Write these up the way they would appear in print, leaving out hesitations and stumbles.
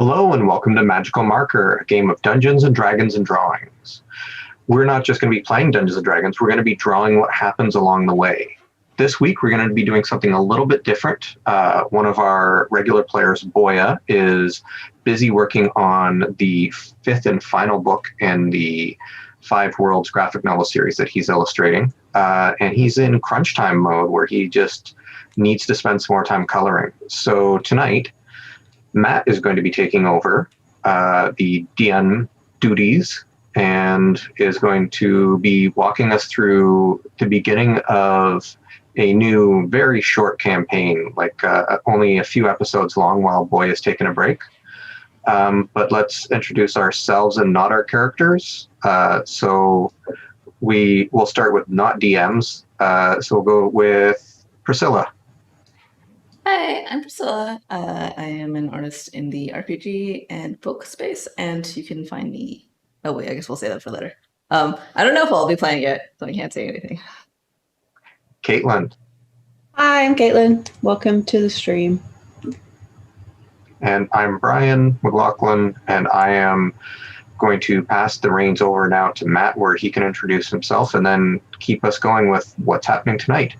Hello and welcome to Magical Marker, a game of Dungeons and Dragons and drawings. We're not just going to be playing Dungeons and Dragons, we're going to be drawing what happens along the way. This week we're going to be doing something a little bit different. One of our regular players, Boya, is busy working on the fifth and final book in the Five Worlds graphic novel series that he's illustrating. And he's in crunch time mode where he just needs to spend some more time coloring. So tonight, Matt is going to be taking over the DM duties and is going to be walking us through the beginning of a new, very short campaign, like only a few episodes long while Boy is taking a break. But let's introduce ourselves and not our characters. So we'll start with not DMs. So we'll go with Priscilla. Hi, I'm Priscilla. I am an artist in the RPG and book space, and you can find me. Oh wait, I guess we'll say that for later. I don't know if I'll be playing it, so I can't say anything. Caitlin. Hi, I'm Caitlin. Welcome to the stream. And I'm Brian McLaughlin, and I am going to pass the reins over now to Matt, where he can introduce himself and then keep us going with what's happening tonight.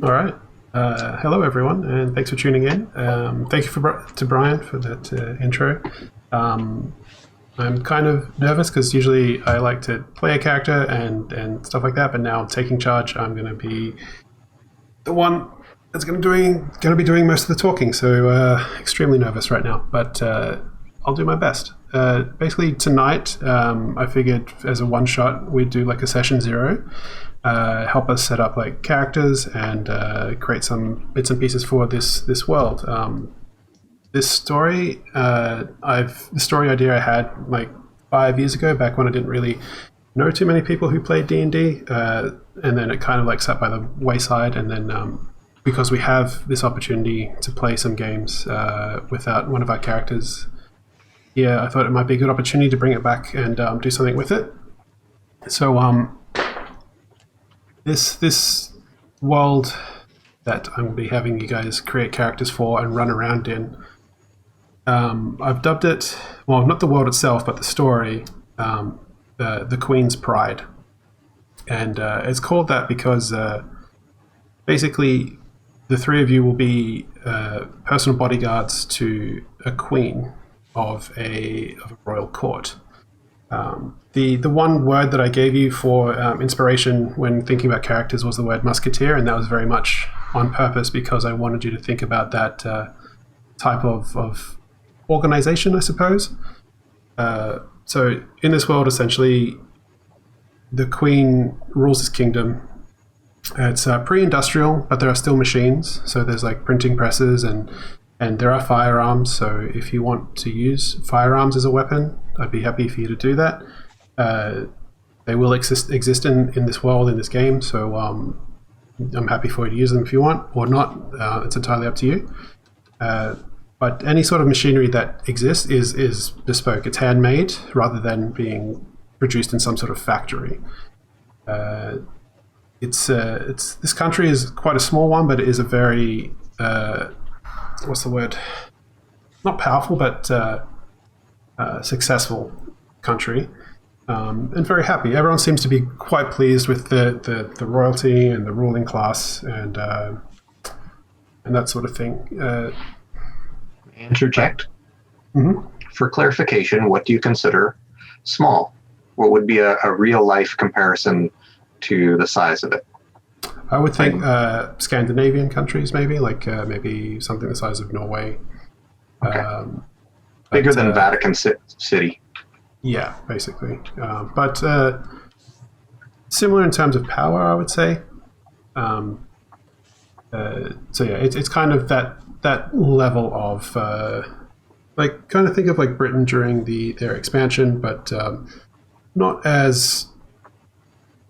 All right. Hello, everyone, and thanks for tuning in. Thank you to Brian for that intro. I'm kind of nervous because usually I like to play a character and stuff like that, but now taking charge, I'm going to be the one that's going to be doing most of the talking. So extremely nervous right now, but I'll do my best. Basically, tonight I figured as a one shot we'd do like a session 0. Help us set up like characters and create some bits and pieces for this world. This story, the story idea I had like 5 years ago, back when I didn't really know too many people who played D&D, and then it kind of like sat by the wayside. And then because we have this opportunity to play some games without one of our characters, I thought it might be a good opportunity to bring it back and do something with it. So This world that I'm going to be having you guys create characters for and run around in, I've dubbed it, well, not the world itself, but the story, the Queen's Pride. And it's called that because basically the three of you will be personal bodyguards to a queen of a royal court. The one word that I gave you for inspiration when thinking about characters was the word musketeer, and that was very much on purpose because I wanted you to think about that type of organization, I suppose. So in this world, essentially, the queen rules this kingdom. It's pre-industrial, but there are still machines. So there's like printing presses and there are firearms. So if you want to use firearms as a weapon, I'd be happy for you to do that. They will exist in this world, in this game, so I'm happy for you to use them if you want, or not. It's entirely up to you. But any sort of machinery that exists is bespoke. It's handmade rather than being produced in some sort of factory. This country is quite a small one, but it is a very what's the word? Not powerful, but successful country, and very happy. Everyone seems to be quite pleased with the royalty and the ruling class and that sort of thing. Interject. Mm-hmm. For clarification, what do you consider small? What would be a real life comparison to the size of it? I would think Scandinavian countries, maybe maybe something the size of Norway. Okay. Bigger than Vatican City. Yeah, basically. But similar in terms of power, I would say. It's kind of that level of kind of think of like Britain during their expansion, but not as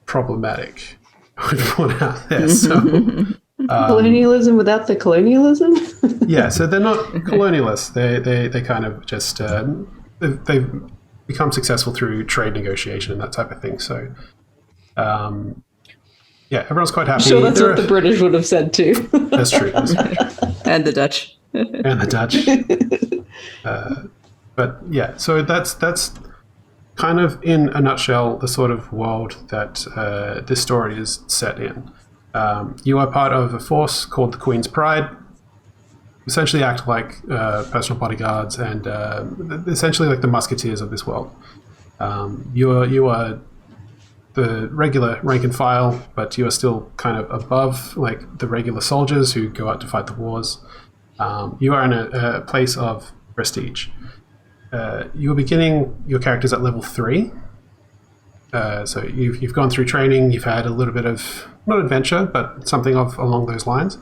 problematic. I would point out there. So colonialism without the colonialism. Yeah, so they're not colonialists. They kind of just they've become successful through trade negotiation and that type of thing. So everyone's quite happy. Sure, that's what the British would have said too. That's true. And the Dutch. And the Dutch. But yeah, so that's kind of in a nutshell the sort of world that this story is set in. You are part of a force called the Queen's Pride. Essentially act like personal bodyguards and essentially like the musketeers of this world. You are the regular rank and file, but you are still kind of above like the regular soldiers who go out to fight the wars. You are in a place of prestige. You're beginning your characters at level 3. So you've gone through training, you've had a little bit of, not adventure, but something along those lines.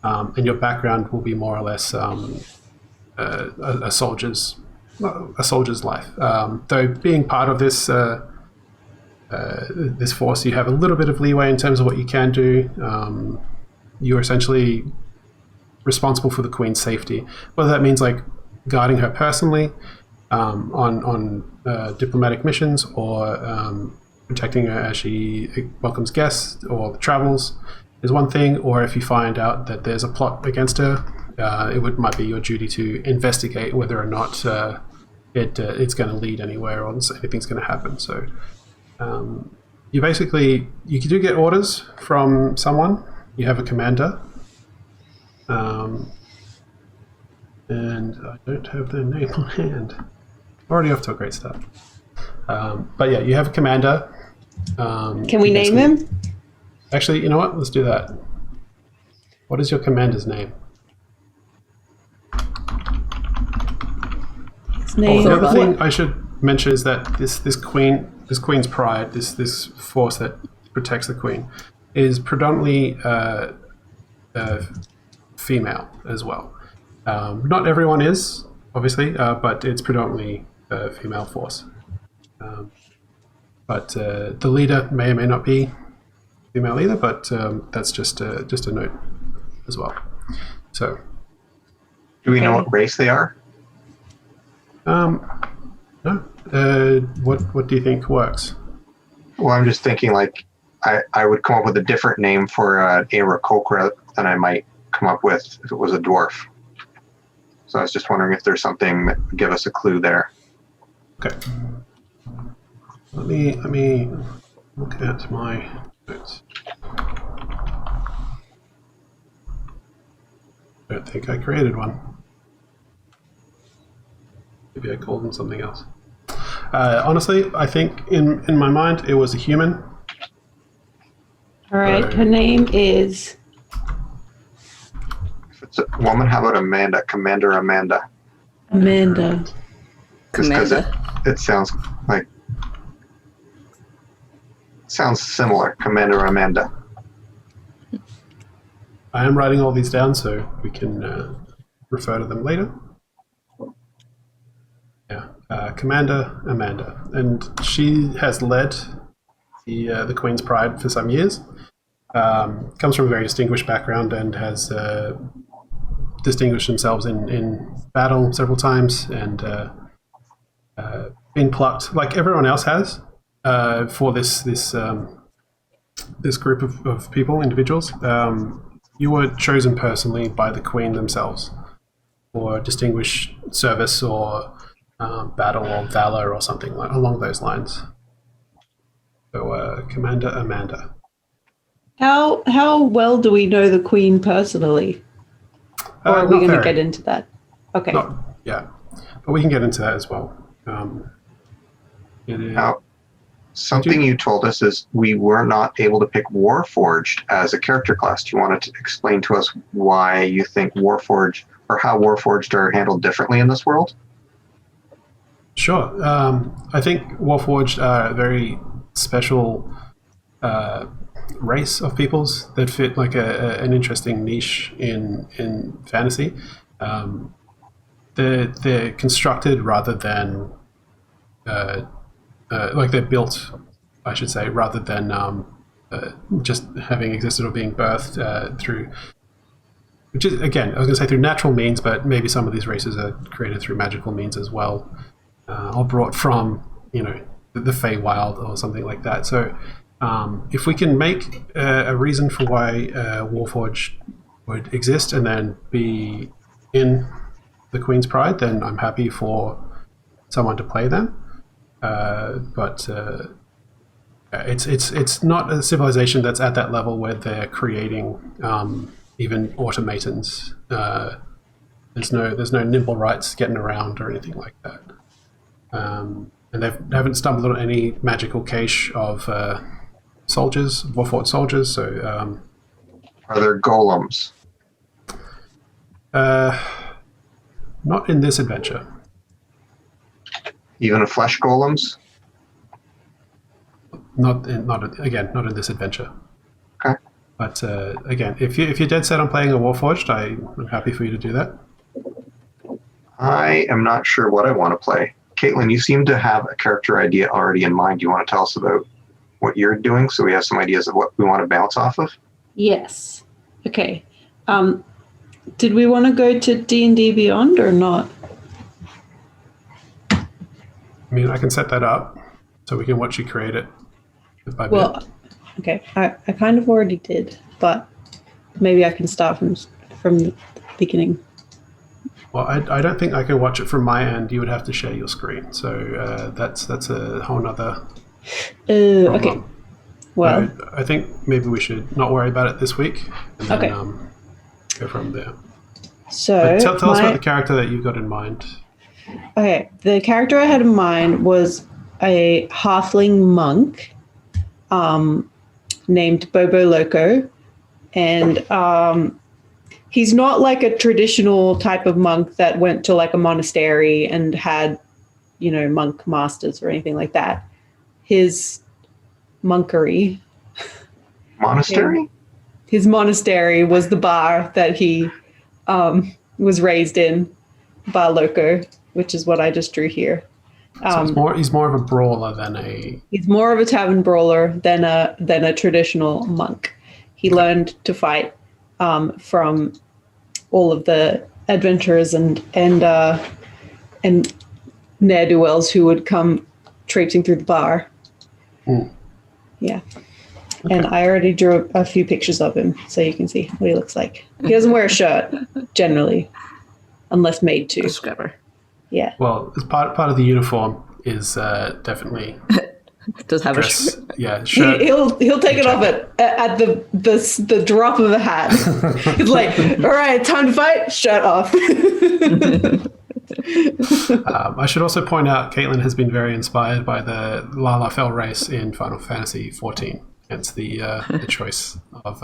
And your background will be more or less a soldier's life. Though being part of this this force, you have a little bit of leeway in terms of what you can do. You're essentially responsible for the Queen's safety, whether that means like guarding her personally on diplomatic missions, or protecting her as she welcomes guests or travels is one thing, or if you find out that there's a plot against her, might be your duty to investigate whether or not it's going to lead anywhere or anything's going to happen. So you do get orders from someone. You have a commander, and I don't have their name on hand. Already off to a great start. But yeah, you have a commander. Can we name him? Actually, you know what? Let's do that. What is your commander's name? His name. The other thing I should mention is that this Queen's Pride, this force that protects the Queen, is predominantly female as well. Not everyone is, obviously, but it's predominantly a female force. But the leader may or may not be female either, but that's just a note as well. So, Do we know what race they are? no. What do you think works? Well, I'm just thinking like I would come up with a different name for an Aarakocra than I might come up with if it was a dwarf. So I was just wondering if there's something that would give us a clue there. Okay. Let me look at my notes. I don't think I created one. Maybe I called them something else. Honestly, I think in my mind it was a human. All right, her name is. If it's a woman, how about Amanda? Commander Amanda. Amanda. Because it sounds like similar. Commander Amanda. I am writing all these down so we can refer to them later. Yeah, Commander Amanda, and she has led the Queen's Pride for some years. Comes from a very distinguished background and has distinguished themselves in battle several times, and been plucked like everyone else has for this group of individuals. You were chosen personally by the Queen themselves for distinguished service or battle or valor or something along those lines. So, Commander Amanda. How well do we know the Queen personally? Or are we going to get into that? Okay. Yeah, but we can get into that as well. Now, something you told us is we were not able to pick Warforged as a character class. Do you want to explain to us why you think Warforged, or how Warforged are handled differently in this world? Sure. I think Warforged are a very special race of peoples that fit like an interesting niche in fantasy. They're constructed rather than like they're built, I should say, rather than just having existed or being birthed through, which is, again, I was going to say through natural means, but maybe some of these races are created through magical means as well, or brought from, the Feywild or something like that. So if we can make a reason for why Warforged would exist and then be in the Queen's Pride, then I'm happy for someone to play them. But it's not a civilization that's at that level where they're creating even automatons. There's no nimble rights getting around or anything like that. And they haven't stumbled on any magical cache of soldiers, Warforged soldiers. So Are there golems? not in this adventure. Even flesh golems? Not in this adventure. Okay. But again, if you're dead set on playing a Warforged, I'm happy for you to do that. I am not sure what I want to play. Caitlin, you seem to have a character idea already in mind. You want to tell us about what you're doing so we have some ideas of what we want to bounce off of? Yes. Okay. Did we want to go to D&D Beyond or not? I mean, I can set that up so we can watch you create it bit by bit. Well, okay. I kind of already did, but maybe I can start from the beginning. Well, I don't think I can watch it from my end. You would have to share your screen. So that's a whole nother Okay. Well, I think maybe we should not worry about it this week. And then, Okay. Go from there. so But tell us about the character that you've got in mind. Okay, the character I had in mind was a halfling monk named Bobo Loco. And he's not like a traditional type of monk that went to like a monastery and had, monk masters or anything like that. His monkery. Monastery? His monastery was the bar that he was raised in, Bar Loco, which is what I just drew here. So he's more of a brawler than a... He's more of a tavern brawler than a traditional monk. He learned to fight from all of the adventurers and ne'er-do-wells who would come traipsing through the bar. Mm. Yeah. Okay. And I already drew a few pictures of him so you can see what he looks like. He doesn't wear a shirt, generally, unless made to. Scrubber. Yeah. Well, as part of the uniform is definitely Does have dress. a shirt. Yeah, shirt. He'll take it off at the drop of a hat. He's like, all right, time to fight, shirt off. I should also point out Caitlin has been very inspired by the Lalafell race in Final Fantasy XIV. Hence the choice of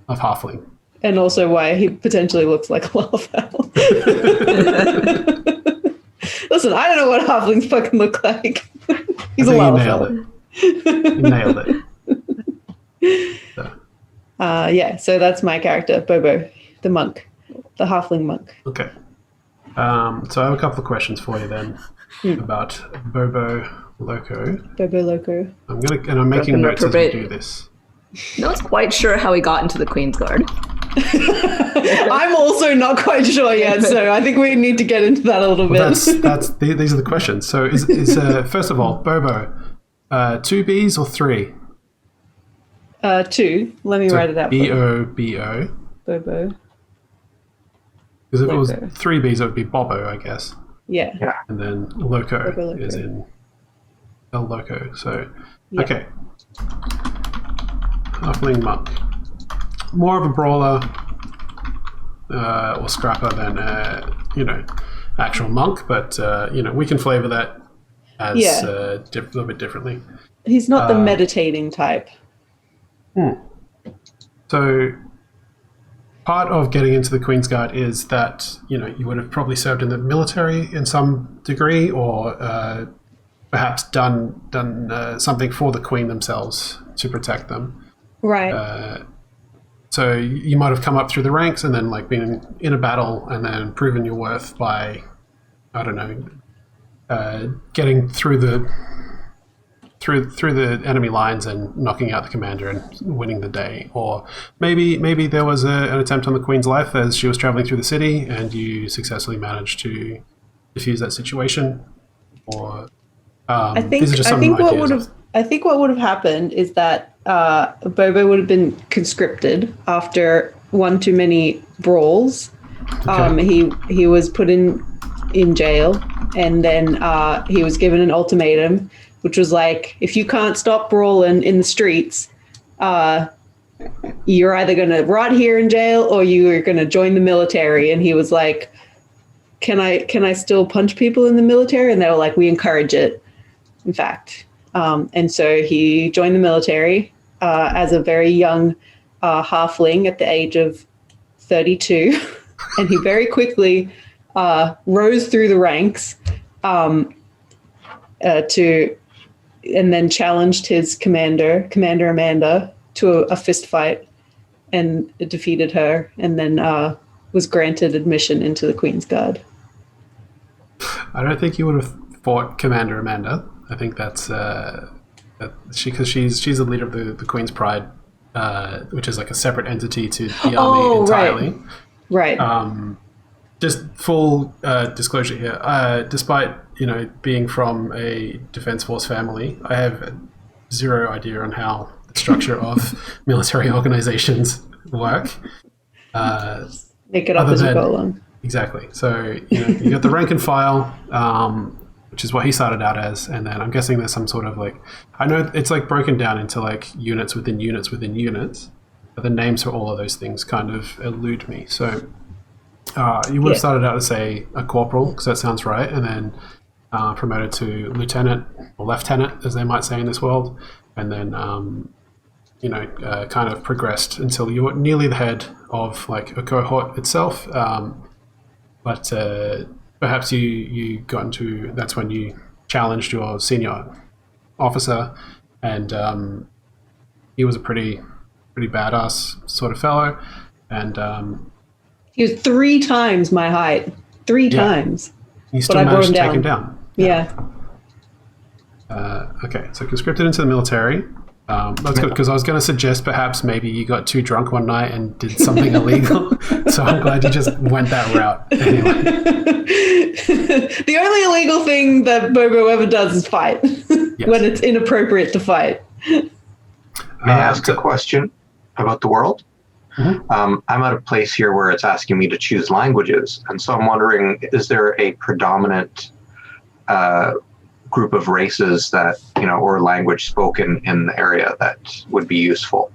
halfling. And also why he potentially looks like a Lalafell. Listen, I don't know what halflings fucking look like. He's a Lalafell. You nailed it. So. Yeah, so that's my character, Bobo, the monk, the halfling monk. Okay. So I have a couple of questions for you then about Bobo Loco. Bobo Loco. I'm making notes as we do this. No one's quite sure how he got into the Queen's Guard. I'm also not quite sure yet, so I think we need to get into that a little bit. These are the questions. So is first of all, Bobo, 2 B's or 3? 2. Let me write it out. B-O-B-O. Bobo. Because if it was Loco. 3 B's, it would be Bobo, I guess. Yeah. And then Loco, Bobo Loco. is in El Loco. So, Yeah. okay. Halfling monk. More of a brawler or scrapper than actual monk, but we can flavor that as a little bit differently. He's not the meditating type. So part of getting into the Queen's Guard is that you would have probably served in the military in some degree, or perhaps done something for the Queen themselves to protect them. Right. So you might have come up through the ranks and then been in a battle and then proven your worth by, I don't know, getting through the enemy lines and knocking out the commander and winning the day. Or maybe there was an attempt on the Queen's life as she was traveling through the city and you successfully managed to defuse that situation. Or I think these are just some ideas. I think what would have happened is that Bobo would have been conscripted after one too many brawls, He was put in jail, and then he was given an ultimatum, which was like, if you can't stop brawling in the streets, you're either going to rot here in jail or you are going to join the military. And he was like, can I still punch people in the military? And they were like, we encourage it, in fact. And so he joined the military as a very young halfling at the age of 32. And he very quickly rose through the ranks and then challenged his Commander Amanda, to a fist fight, and defeated her, and then was granted admission into the Queen's Guard. I don't think you would have fought Commander Amanda. I think that's because she's the leader of the Queen's Pride, which is like a separate entity to the army entirely. Right. Just full disclosure here. Despite being from a Defense Force family, I have zero idea on how the structure of military organizations work. Make it up as you go along. Exactly. So you got the rank and file, which is what he started out as, and then I'm guessing there's some sort of like, I know it's like broken down into like units within units within units, but the names for all of those things kind of elude me. So you would have started out as, say, a corporal, because that sounds right, and then promoted to lieutenant or lieutenant, as they might say in this world, and then kind of progressed until you were nearly the head of like a cohort itself. But perhaps you got into, that's when you challenged your senior officer, and he was a pretty badass sort of fellow, and he was 3 times my height. 3 times. You still managed to take him down. Yeah. Okay, so conscripted into the military. That's good, because I was going to suggest perhaps maybe you got too drunk one night and did something illegal. So I'm glad you just went that route. Anyway. The only illegal thing that Bobo ever does is fight when it's inappropriate to fight. May I ask a question about the world? Mm-hmm. I'm at a place here where it's asking me to choose languages. And so I'm wondering, is there a predominant group of races that, or language spoken in the area that would be useful?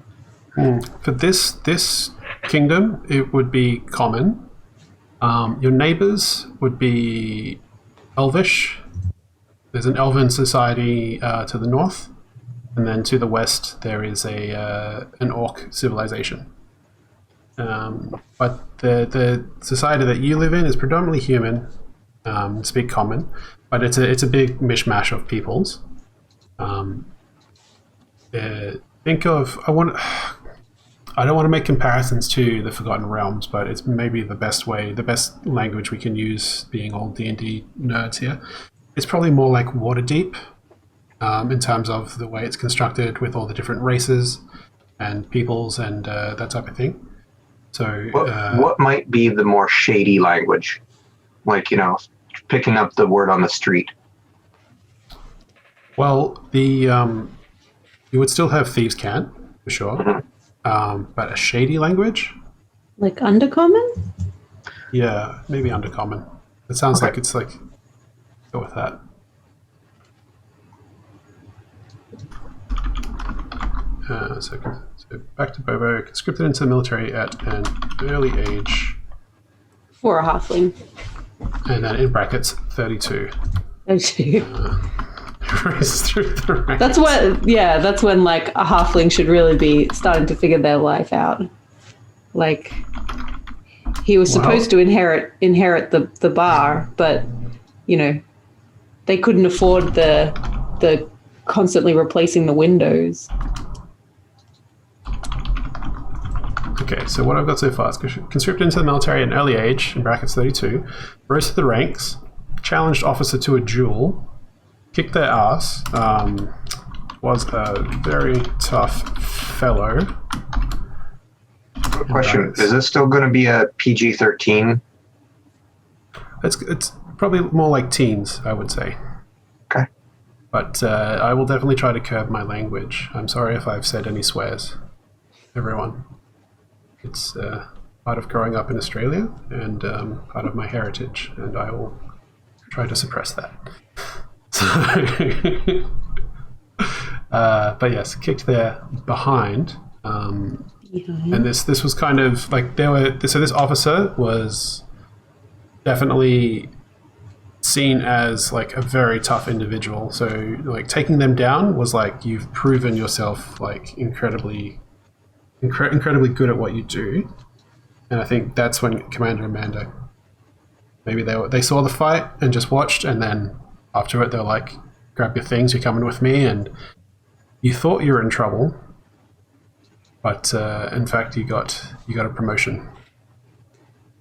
For this kingdom, it would be common. Your neighbors would be Elvish. There's an Elven society to the north, and then to the west there is an Orc civilization. But the society that you live in is predominantly human, speak common, but it's a big mishmash of peoples. Think of, I don't want to make comparisons to the Forgotten Realms, but it's maybe the best language we can use, being all D&D nerds here. It's probably more like Waterdeep in terms of the way it's constructed, with all the different races and peoples and that type of thing. So, what might be the more shady language? Like, picking up the word on the street. Well, you would still have Thieves' Cant, for sure. Mm-hmm. But a shady language? Like Undercommon? Yeah, maybe Undercommon. It sounds like it's like, go with that. So back to Bobo, conscripted into the military at an early age. For a halfling. And then in brackets, 32. Races through the ranks. That's when like a halfling should really be starting to figure their life out. Like, he was supposed to inherit the bar, but they couldn't afford the constantly replacing the windows. Okay, so what I've got so far is conscripted into the military at an early age, in brackets 32, rose to the ranks, challenged officer to a duel, kicked their ass, was a very tough fellow. Question, is this still going to be a PG-13? It's probably more like teens, I would say. Okay. But I will definitely try to curb my language. I'm sorry if I've said any swears, everyone. It's part of growing up in Australia and part of my heritage, and I will try to suppress that. So, but yes, kicked there behind. And this was kind of like this officer was definitely seen as like a very tough individual. So like taking them down was like you've proven yourself like incredibly good at what you do. And I think that's when Commander Amanda, maybe they saw the fight and just watched, and then after it they're like, grab your things, you're coming with me, and you thought you were in trouble. But in fact, you got a promotion,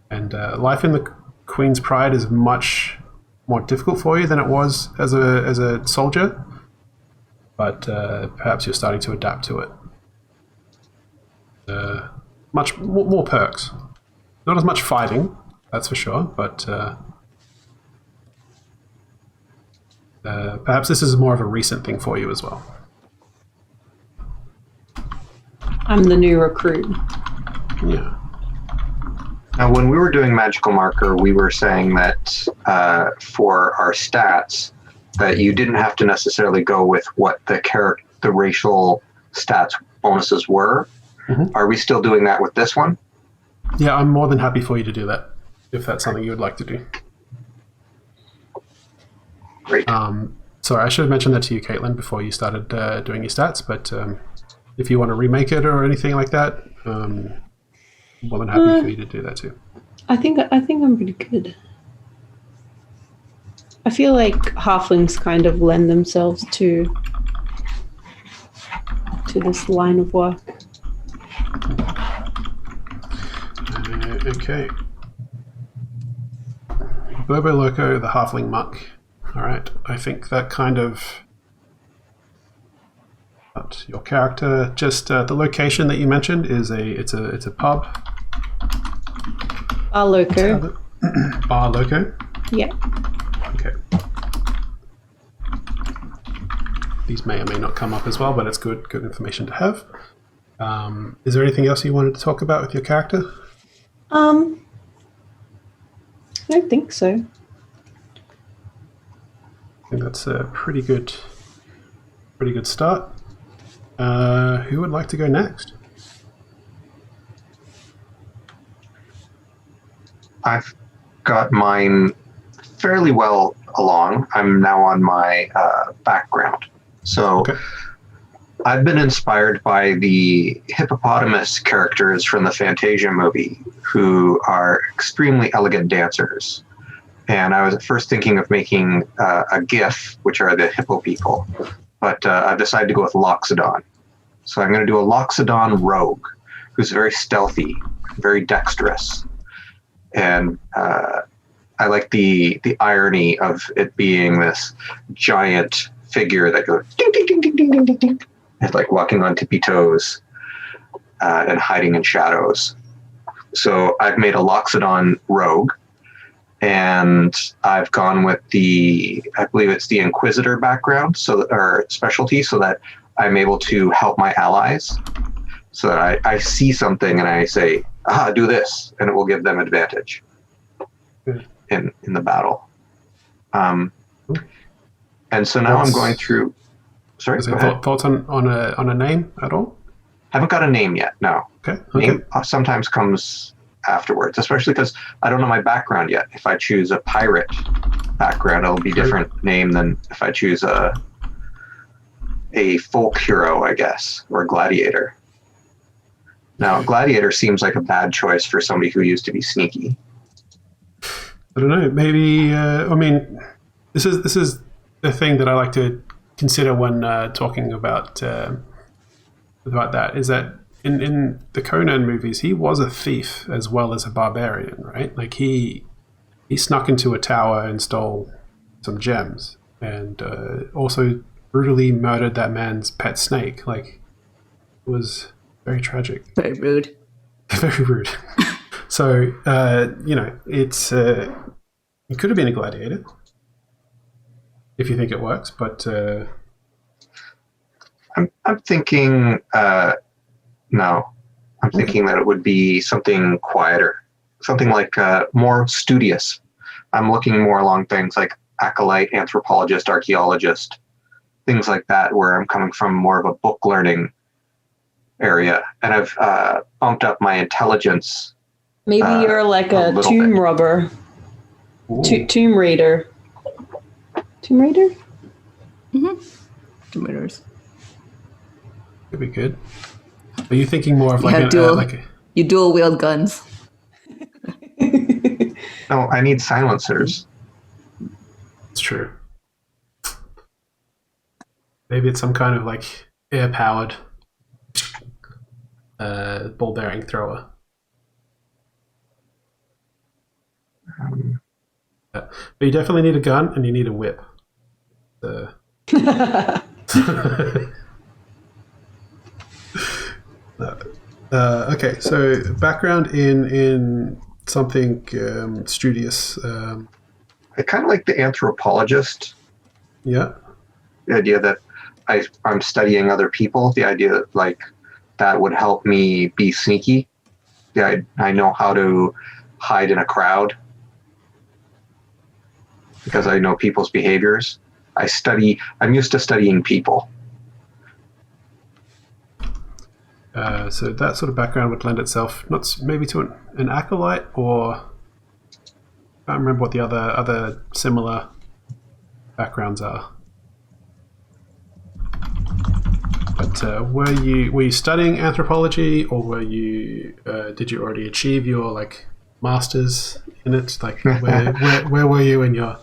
and life in the Queen's Pride is much more difficult for you than it was as a soldier. But perhaps you're starting to adapt to it. Much more perks, not as much fighting, that's for sure. But perhaps this is more of a recent thing for you as well. I'm the new recruit. Yeah. Now, when we were doing Magical Marker, we were saying that for our stats, that you didn't have to necessarily go with what the racial stats bonuses were. Mm-hmm. Are we still doing that with this one? Yeah, I'm more than happy for you to do that, if that's something you would like to do. Great. Sorry, I should have mentioned that to you, Caitlin, before you started doing your stats, but if you want to remake it or anything like that, more than happy for you to do that too. I think I'm pretty good. I feel like halflings kind of lend themselves to this line of work. Okay. Bobo Loco, the halfling monk. All right, I think that kind of... But your character, just the location that you mentioned is it's a pub. Bar Loco. Bar Loco? Yeah. Okay. These may or may not come up as well, but it's good information to have. Is there anything else you wanted to talk about with your character? I don't think so. I think that's a pretty good start. Who would like to go next? I've got mine fairly well along. I'm now on my background. So okay. I've been inspired by the hippopotamus characters from the Fantasia movie, who are extremely elegant dancers. And I was at first thinking of making a GIF, which are the hippo people. But I've decided to go with Loxodon. So I'm going to do a Loxodon Rogue, who's very stealthy, very dexterous. And I like the irony of it being this giant figure that goes ding, ding, ding, ding, ding, ding, ding, ding. It's like walking on tippy toes and hiding in shadows. So I've made a Loxodon Rogue. And I've gone with I believe it's the Inquisitor background, or specialty, so that I'm able to help my allies. So that I see something and I say, do this, and it will give them advantage in the battle. And so now I'm going through. Sorry, go ahead. Thoughts on a name at all? Haven't got a name yet. No. Okay. Name sometimes comes afterwards, especially because I don't know my background yet. If I choose a pirate background, it'll be different name than if I choose a folk hero, I guess, or a gladiator. Now, gladiator seems like a bad choice for somebody who used to be sneaky. I don't know. Maybe I mean, this is the thing that I like to consider when talking about that. Is that in the Conan movies, he was a thief as well as a barbarian, right? Like he snuck into a tower and stole some gems, and also brutally murdered that man's pet snake. Like, it was very tragic. Very rude. Very rude. So it's it could have been a gladiator if you think it works, but I'm thinking. No, I'm thinking that it would be something quieter, something like more studious. I'm looking more along things like acolyte, anthropologist, archaeologist, things like that, where I'm coming from more of a book learning area. And I've bumped up my intelligence. Maybe you're like a little tomb bit. robber, Ooh. tomb raider. Tomb raider? Tomb Raiders. Could be good. Are you thinking more of You like have an dual, you dual wield guns. No, I need silencers. It's true. Maybe it's some kind of like air-powered ball bearing thrower. But you definitely need a gun and you need a whip. Okay, so background in something studious. I kind of like the anthropologist. Yeah. The idea that I'm studying other people. The idea that like that would help me be sneaky. Yeah, I know how to hide in a crowd because I know people's behaviors. I'm used to studying people. So that sort of background would lend itself not maybe to an acolyte, or I can't remember what the other similar backgrounds are. But were you studying anthropology, or did you already achieve your like masters in it? Like where were you in your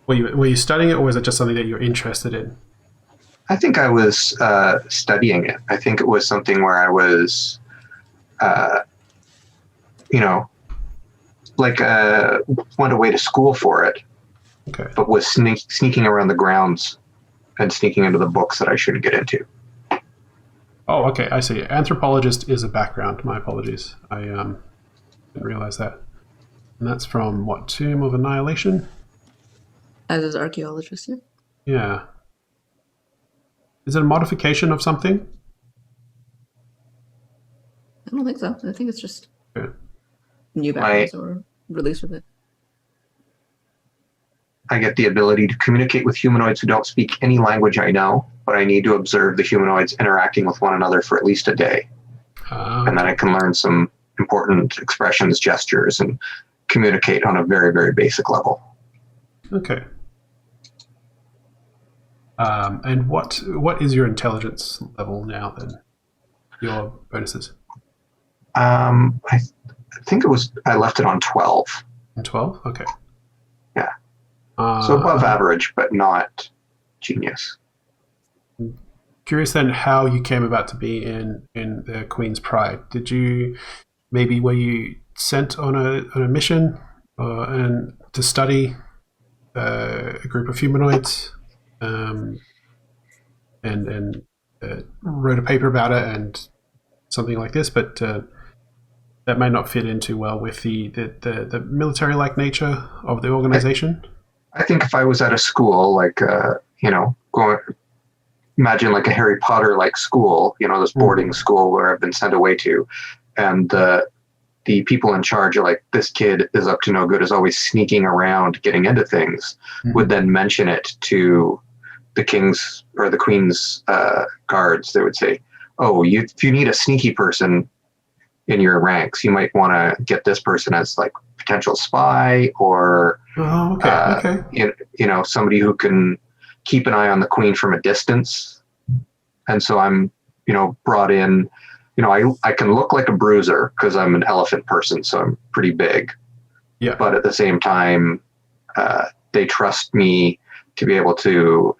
were you studying it, or was it just something that you're interested in? I think I was studying it. I think it was something where I was, went away to school for it, Okay. but was sneaking around the grounds and sneaking into the books that I shouldn't get into. Oh, okay. I see. Anthropologist is a background. My apologies. I didn't realize that. And that's from what, Tomb of Annihilation? As is archaeologist, yeah. Yeah. Is it a modification of something? I don't think so. I think it's just Okay. new backgrounds that were released with it. I get the ability to communicate with humanoids who don't speak any language I know, but I need to observe the humanoids interacting with one another for at least a day. And then I can learn some important expressions, gestures, and communicate on a very, very basic level. Okay. And what is your intelligence level now then? Your bonuses? I think I left it on 12. And 12? Okay. Yeah. So above average, but not genius. Curious then how you came about to be in the Queen's Pride. Were you sent on a mission and to study a group of humanoids and wrote a paper about it and something like this, but that may not fit in too well with the military-like nature of the organization? I think if I was at a school, like, imagine like a Harry Potter-like school, this boarding school where I've been sent away to, and the people in charge are like, this kid is up to no good, is always sneaking around, getting into things, would then mention it to the king's or the queen's guards. They would say, oh, if you need a sneaky person in your ranks, you might want to get this person as like potential spy or somebody who can keep an eye on the queen from a distance. And so I'm brought in. I can look like a bruiser because I'm an elephant person, so I'm pretty big. Yeah. But at the same time, they trust me to be able to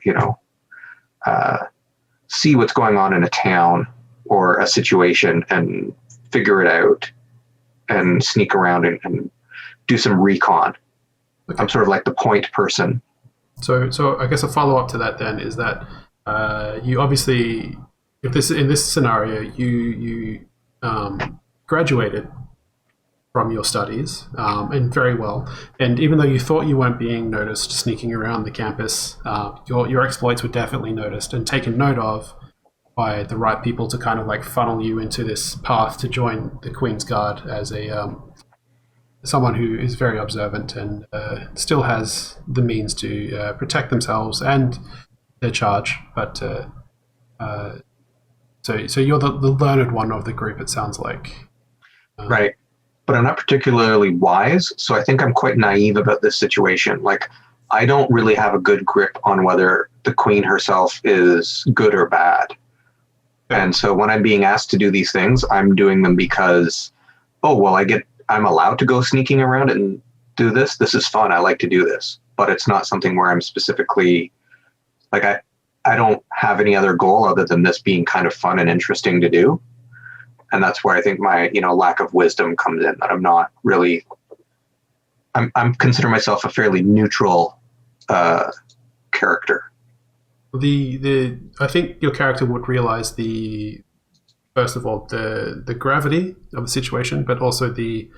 see what's going on in a town or a situation and figure it out and sneak around and do some recon. Okay. I'm sort of like the point person. So I guess a follow-up to that then is that you obviously, in this scenario, you graduated from your studies and very well. And even though you thought you weren't being noticed sneaking around the campus, your exploits were definitely noticed and taken note of by the right people to kind of like funnel you into this path to join the Queen's Guard as a someone who is very observant and still has the means to protect themselves and their charge. But so you're the learned one of the group, it sounds like. Right. But I'm not particularly wise, so I think I'm quite naive about this situation. Like, I don't really have a good grip on whether the queen herself is good or bad. And so when I'm being asked to do these things, I'm doing them because, oh, well, I'm allowed to go sneaking around and do this. This is fun. I like to do this. But it's not something where I'm specifically, like, I don't have any other goal other than this being kind of fun and interesting to do. And that's where I think my, lack of wisdom comes in, that I'm not really, I'm consider myself a fairly neutral character. I think your character would realize first of all the gravity of the situation, but also the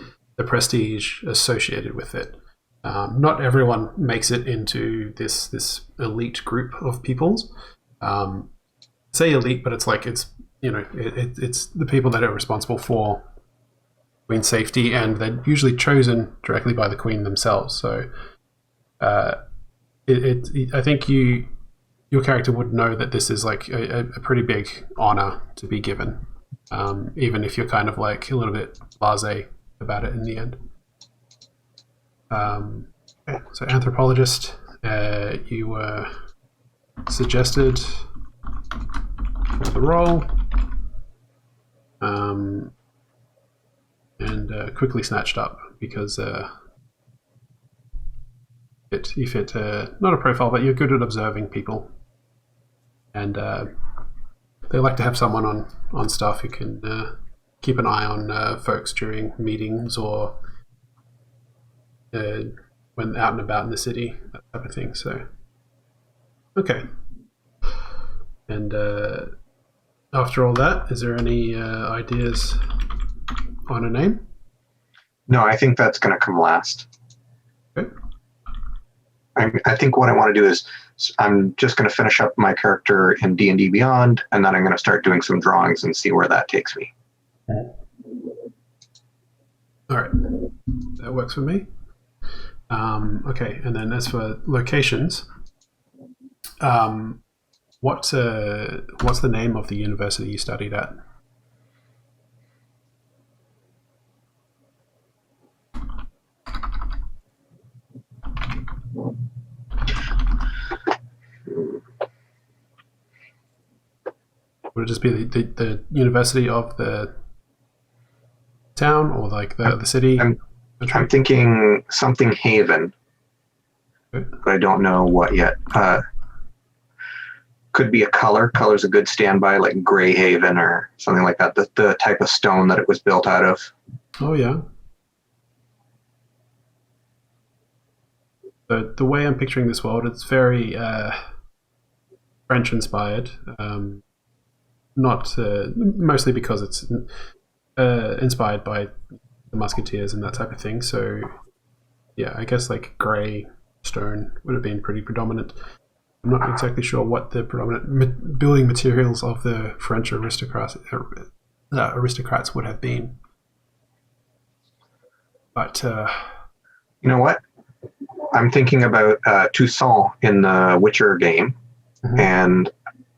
prestige associated with it. Not everyone makes it into this elite group of peoples. Say elite, but it's like it's the people that are responsible for Queen's safety, and they're usually chosen directly by the Queen themselves. So I think your character would know that this is like a pretty big honor to be given, even if you're kind of like a little bit blasé about it in the end. Okay. So anthropologist, you were suggested for the role, and quickly snatched up because you fit not a profile, but you're good at observing people. And they like to have someone on staff who can keep an eye on folks during meetings or when out and about in the city, that type of thing. So, okay. And after all that, is there any ideas on a name? No, I think that's going to come last. Okay. I think what I want to do is I'm just going to finish up my character in D&D Beyond, and then I'm going to start doing some drawings and see where that takes me. All right, that works for me. Okay, and then as for locations, what's the name of the university you studied at? Would it just be the university of the town, or like the city? I'm thinking something Haven, Okay. but I don't know what yet. Could be a color. Color's a good standby, like Gray Haven or something like that. The type of stone that it was built out of. Oh yeah. The way I'm picturing this world, it's very French inspired. Not mostly because it's inspired by the Musketeers and that type of thing. So yeah, I guess like grey stone would have been pretty predominant. I'm not exactly sure what the predominant building materials of the French aristocrats would have been. But You know what? I'm thinking about Toussaint in the Witcher game, Mhm. and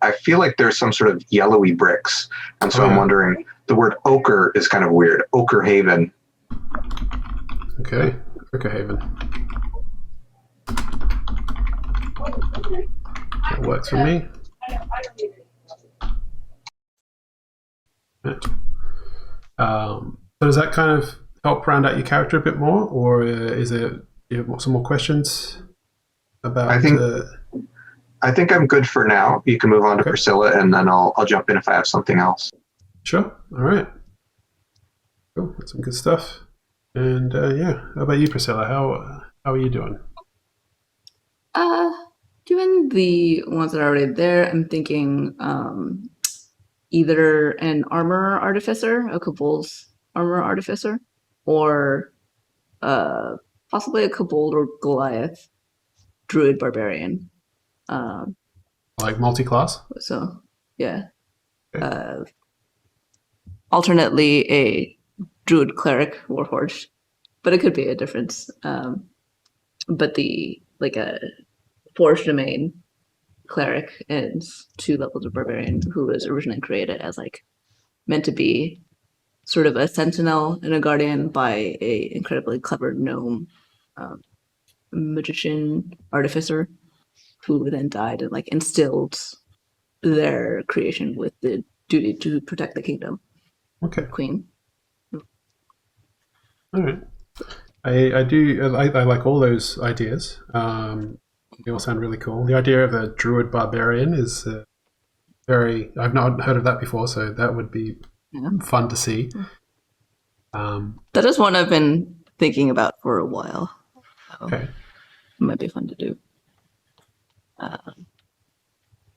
I feel like there's some sort of yellowy bricks, and so Oh, I'm yeah. wondering, the word ochre is kind of weird. Ochre Haven. Okay, Haven. That works for me. Right. So does that kind of help round out your character a bit more, or is it you have some more questions about? I think I'm good for now. You can move on to Okay. Priscilla, and then I'll jump in if I have something else. Sure. All right. Cool. That's some good stuff. And yeah, how about you, Priscilla? How are you doing? Doing the ones that are already there, I'm thinking either an armor artificer, a Kobold's armor artificer, or possibly a Kobold or Goliath druid barbarian. Like multi-class? So yeah, alternately a druid cleric warforged, but it could be a difference. But the like a forged domain cleric and 2 levels of barbarian who was originally created as like meant to be sort of a sentinel and a guardian by a incredibly clever gnome magician artificer who then died and like instilled their creation with the duty to protect the kingdom. Okay. Queen. All right. I like all those ideas. They all sound really cool. The idea of a druid barbarian is I've not heard of that before, so that would be fun to see. That is one I've been thinking about for a while. So Okay. it might be fun to do.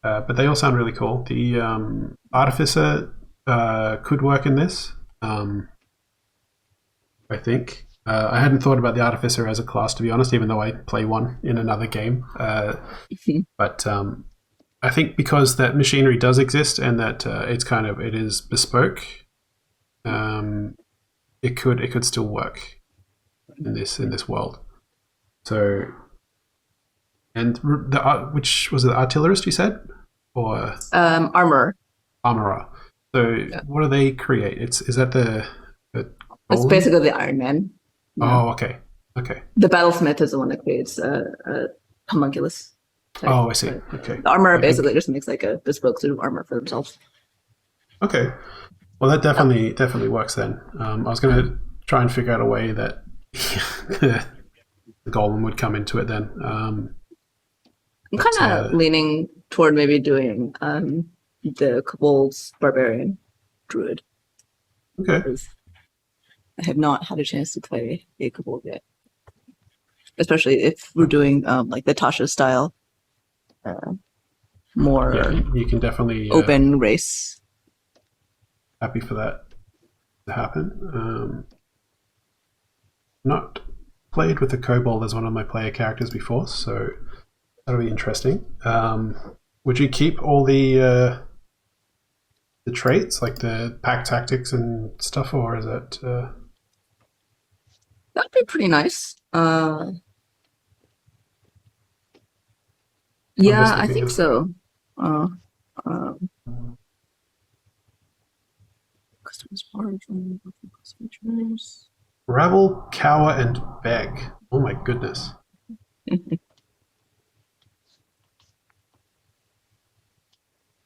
But they all sound really cool. The artificer could work in this, I think. I hadn't thought about the artificer as a class, to be honest, even though I play one in another game. But I think because that machinery does exist and that it is bespoke, it could still work in this world. So, and which was it, the artillerist you said, or Armor. armorer? So what do they create? Is that the It's basically the Iron Man. Oh, okay. The battlesmith is the one that creates a homunculus. type, Oh, I see. but Okay. The armor basically just makes like a bespoke suit of armor for themselves. Okay. Well, that definitely works then. I was going to try and figure out a way that the golem would come into it then. I'm kind of leaning toward maybe doing the kobold's barbarian druid. Okay. I have not had a chance to play a kobold yet, especially if we're doing like the Tasha style, more You can definitely open race. happy for that to happen. Not played with a kobold as one of my player characters before, so that'll be interesting. Would you keep all the traits, like the pack tactics and stuff, or is that? That'd be pretty nice. Yeah, I thinking think of- so. Customers. Rabble, cower, and beg. Oh my goodness.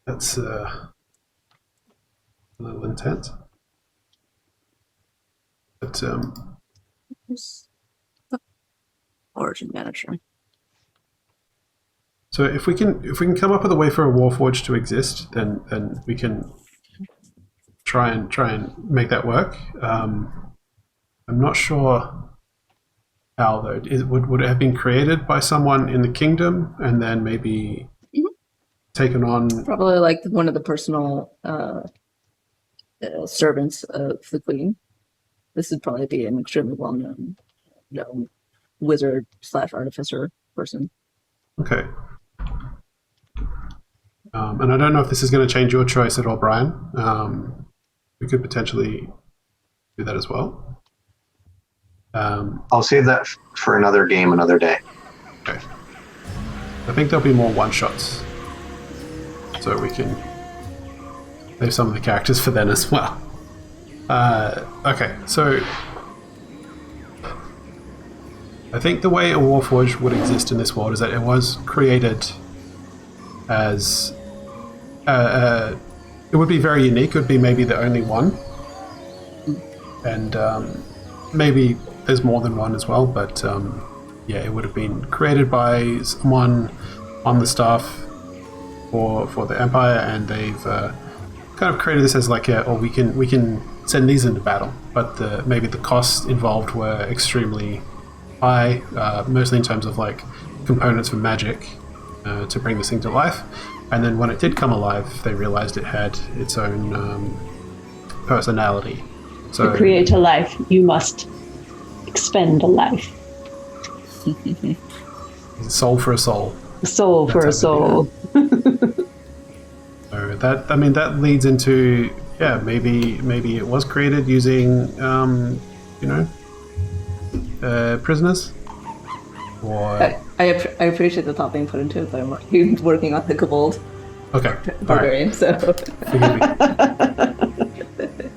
That's a little intense. But Origin manager. so if we can come up with a way for a Warforged to exist, then we can try and make that work. I'm not sure how though. Would it have been created by someone in the kingdom and then maybe taken on? Probably like one of the personal servants of the queen. This would probably be an extremely well-known wizard / artificer person. Okay. And I don't know if this is going to change your choice at all, Brian. We could potentially do that as well. I'll save that for another game, another day. Okay. I think there'll be more one-shots, so we can save some of the characters for then as well. Okay, so I think the way a Warforged would exist in this world is that it was created as it would be very unique. It would be maybe the only one, and maybe there's more than one as well. But yeah, it would have been created by someone on the staff for the Empire, and they've kind of created this as like we can send these into battle, but maybe the costs involved were extremely high, mostly in terms of like components for magic to bring this thing to life. And then when it did come alive, they realized it had its own personality. So To create a life, you must expend a life. soul for a soul. A soul for a That type soul. So that leads into maybe it was created using prisoners, or I appreciate the thought being put into it, but I'm working on the kobold okay, barbarian, so forgive me.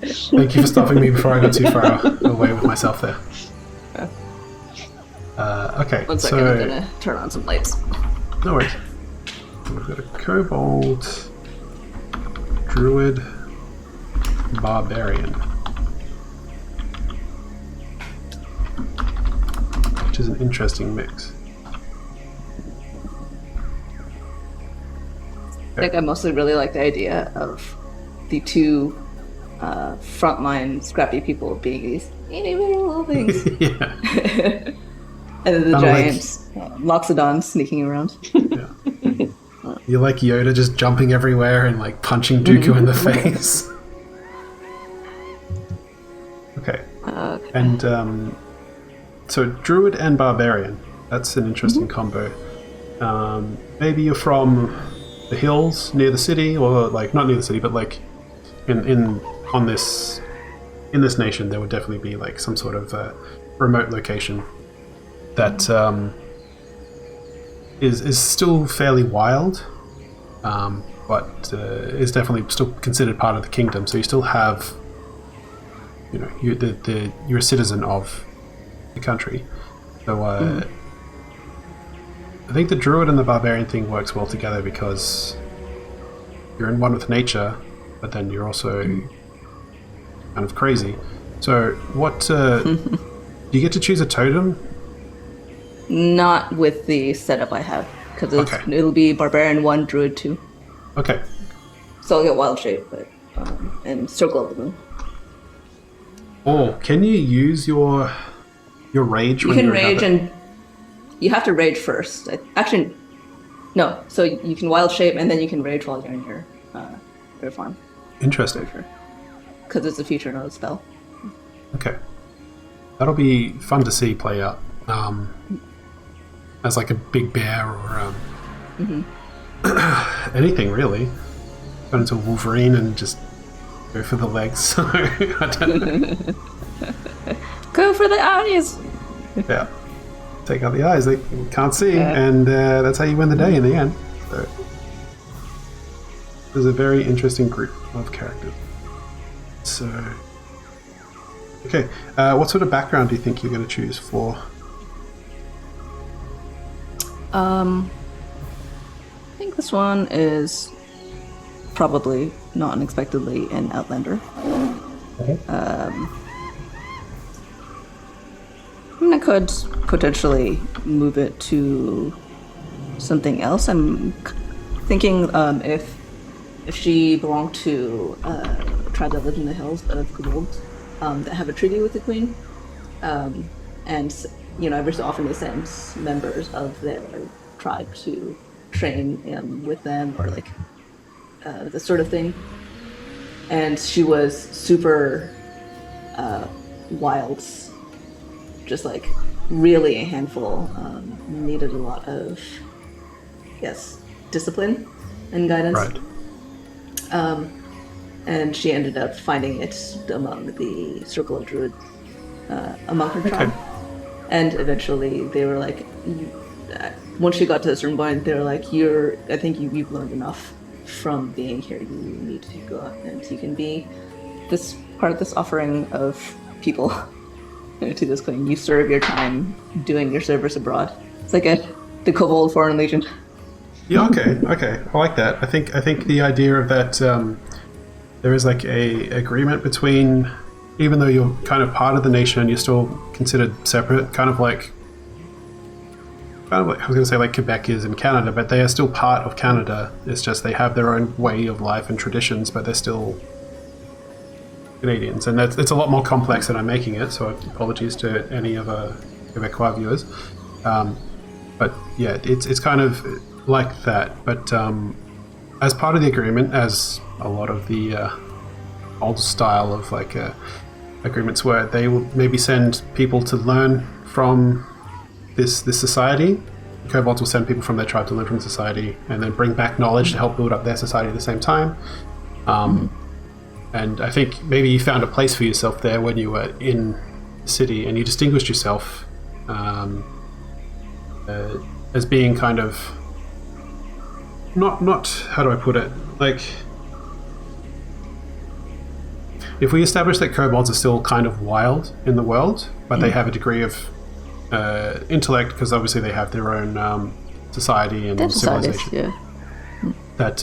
Thank you for stopping me before I got too far away with myself there. Okay, 1 second, I'm gonna turn on some lights. no worries. We've got a kobold, druid, barbarian, which is an interesting mix. I think I mostly really like the idea of the two frontline scrappy people being these itty bitty little things. Yeah. And then the Kinda giants, Loxodon sneaking around. Yeah. You like Yoda just jumping everywhere and like punching Dooku in the face. Okay. And so druid and barbarian. That's an interesting combo. Maybe you're from the hills near the city, or like not near the city, but like in this nation, there would definitely be like some sort of remote location that is still fairly wild, but is definitely still considered part of the kingdom. So you still have, you're a citizen of the country. So I think the druid and the barbarian thing works well together because you're in one with nature, but then you're also kind of crazy. So what do you get to choose a totem? Not with the setup I have, because it'll be barbarian 1, druid 2. Okay. So I'll get wild shape, but and circle of the moon. Oh, can you use your rage? You when can you're rage, and you have to rage first. Actually, no. So you can wild shape, and then you can rage while you're in your farm. Interesting. Because it's a feature, not a spell. Okay. That'll be fun to see play out. As like a big bear or anything really. Turn into a Wolverine and just go for the legs. So I don't know. Go for the eyes. Yeah. Take out the eyes. They can't see, and that's how you win the day in the end. So there's a very interesting group of characters. So, okay. What sort of background do you think you're going to choose for? I think this one is probably not unexpectedly an Outlander. Okay. And I could potentially move it to something else. I'm thinking if she belonged to a tribe that lived in the hills of kobolds that have a treaty with the queen, and every so often they send members of their tribe to train with them, or like this sort of thing. And she was super wild, just like really a handful. Needed a lot of, discipline and guidance. Right. And she ended up finding it among the circle of druids, among her tribe. Okay. And eventually they were like, once she got to a certain point, they were like, I think you've learned enough from being here. You need to go out and you can be this part of this offering of people to this queen. You serve your time doing your service abroad. It's like the Kobold Foreign Legion. Yeah, okay. I like that. I think the idea of that there is like a agreement between, even though you're kind of part of the nation, you're still considered separate, kind of like I was going to say like Quebec is in Canada, but they are still part of Canada. It's just they have their own way of life and traditions, but they're still Canadians, and it's a lot more complex than I'm making it. So apologies to any of Quebecois viewers. But yeah, it's kind of like that. But as part of the agreement, as a lot of the old style of like agreements were, they will maybe send people to learn from this society, kobolds will send people from their tribe to learn from society and then bring back knowledge to help build up their society at the same time. And I think maybe you found a place for yourself there when you were in the city, and you distinguished yourself as being kind of not how do I put it, like, if we establish that kobolds are still kind of wild in the world, but they have a degree of intellect, because obviously they have their own society and civilization. Yeah. That,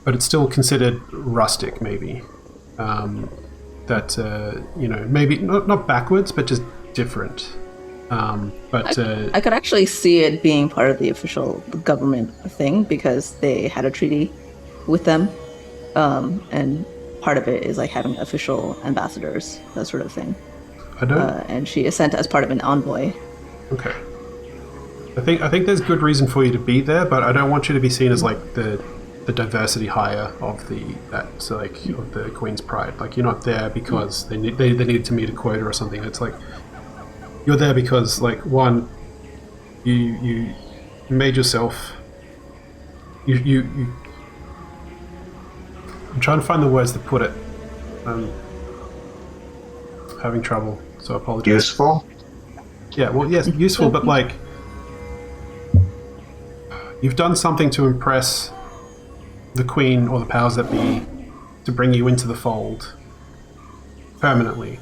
but it's still considered rustic, maybe. That maybe not backwards, but just different. But I could actually see it being part of the official government thing, because they had a treaty with them, and part of it is like having official ambassadors, that sort of thing. I don't. And she is sent as part of an envoy. Okay. I think there's good reason for you to be there, but I don't want you to be seen as like the diversity hire of the Queen's Pride. Like, you're not there because they needed to meet a quota or something. It's like you're there because, like, one, you made yourself. You I'm trying to find the words to put it. I'm having trouble, so I apologize. Useful? Yeah, well, yes, useful, but like, you've done something to impress the Queen or the powers that be to bring you into the fold permanently,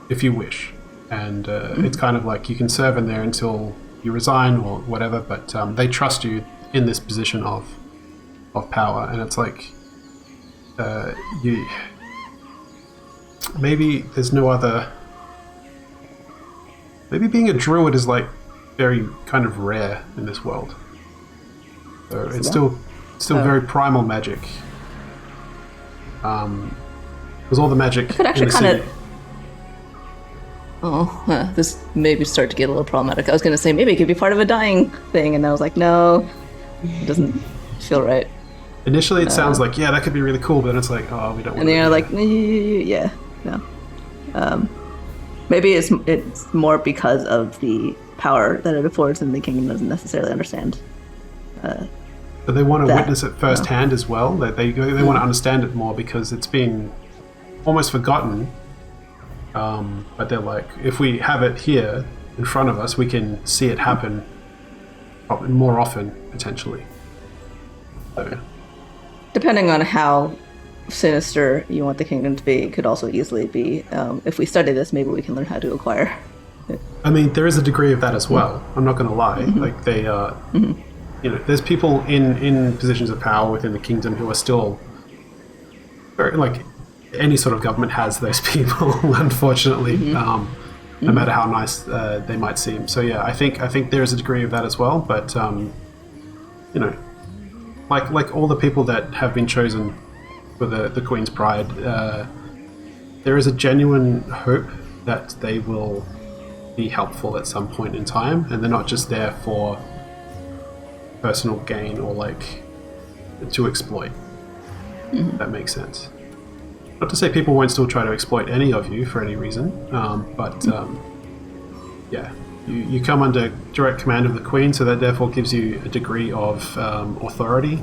if you wish. And it's kind of like you can serve in there until you resign or whatever, but they trust you in this position of power, and it's like maybe there's no other. Maybe being a druid is like very kind of rare in this world. So it's still very primal magic. Because all the magic Could actually in the kind city. of. This maybe start to get a little problematic. I was going to say maybe it could be part of a dying thing, and I was like, no, it doesn't feel right. Initially, it sounds like, yeah, that could be really cool, but then it's like, oh, we don't want to. And then you're like, yeah, no. Maybe it's more because of the power that it affords, and the kingdom doesn't necessarily understand. But they want to witness it firsthand as well. They want to understand it more because it's been almost forgotten. But they're like, if we have it here in front of us, we can see it happen more often, potentially. So. Depending on how sinister you want the kingdom to be, it could also easily be, if we study this, maybe we can learn how to acquire it. I mean, there is a degree of that as well. I'm not going to lie. Like, they are... there's people in positions of power within the kingdom who are still very, like, any sort of government has those people, unfortunately, no matter how nice they might seem. So yeah, I think there is a degree of that as well. But like all the people that have been chosen for the Queen's Pride, there is a genuine hope that they will be helpful at some point in time, and they're not just there for personal gain or like to exploit. That makes sense. Not to say people won't still try to exploit any of you for any reason, but yeah, you come under direct command of the Queen, so that therefore gives you a degree of authority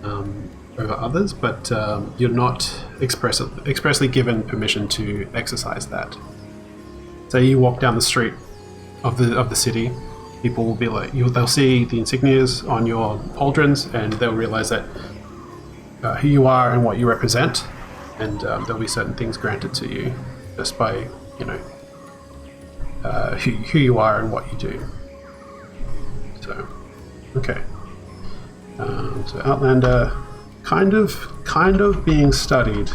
over others, but you're not expressly given permission to exercise that. Say you walk down the street of the city, people will be like, they'll see the insignias on your pauldrons, and they'll realize that who you are and what you represent, and there'll be certain things granted to you just by who you are and what you do. So, okay. So Outlander, kind of being studied.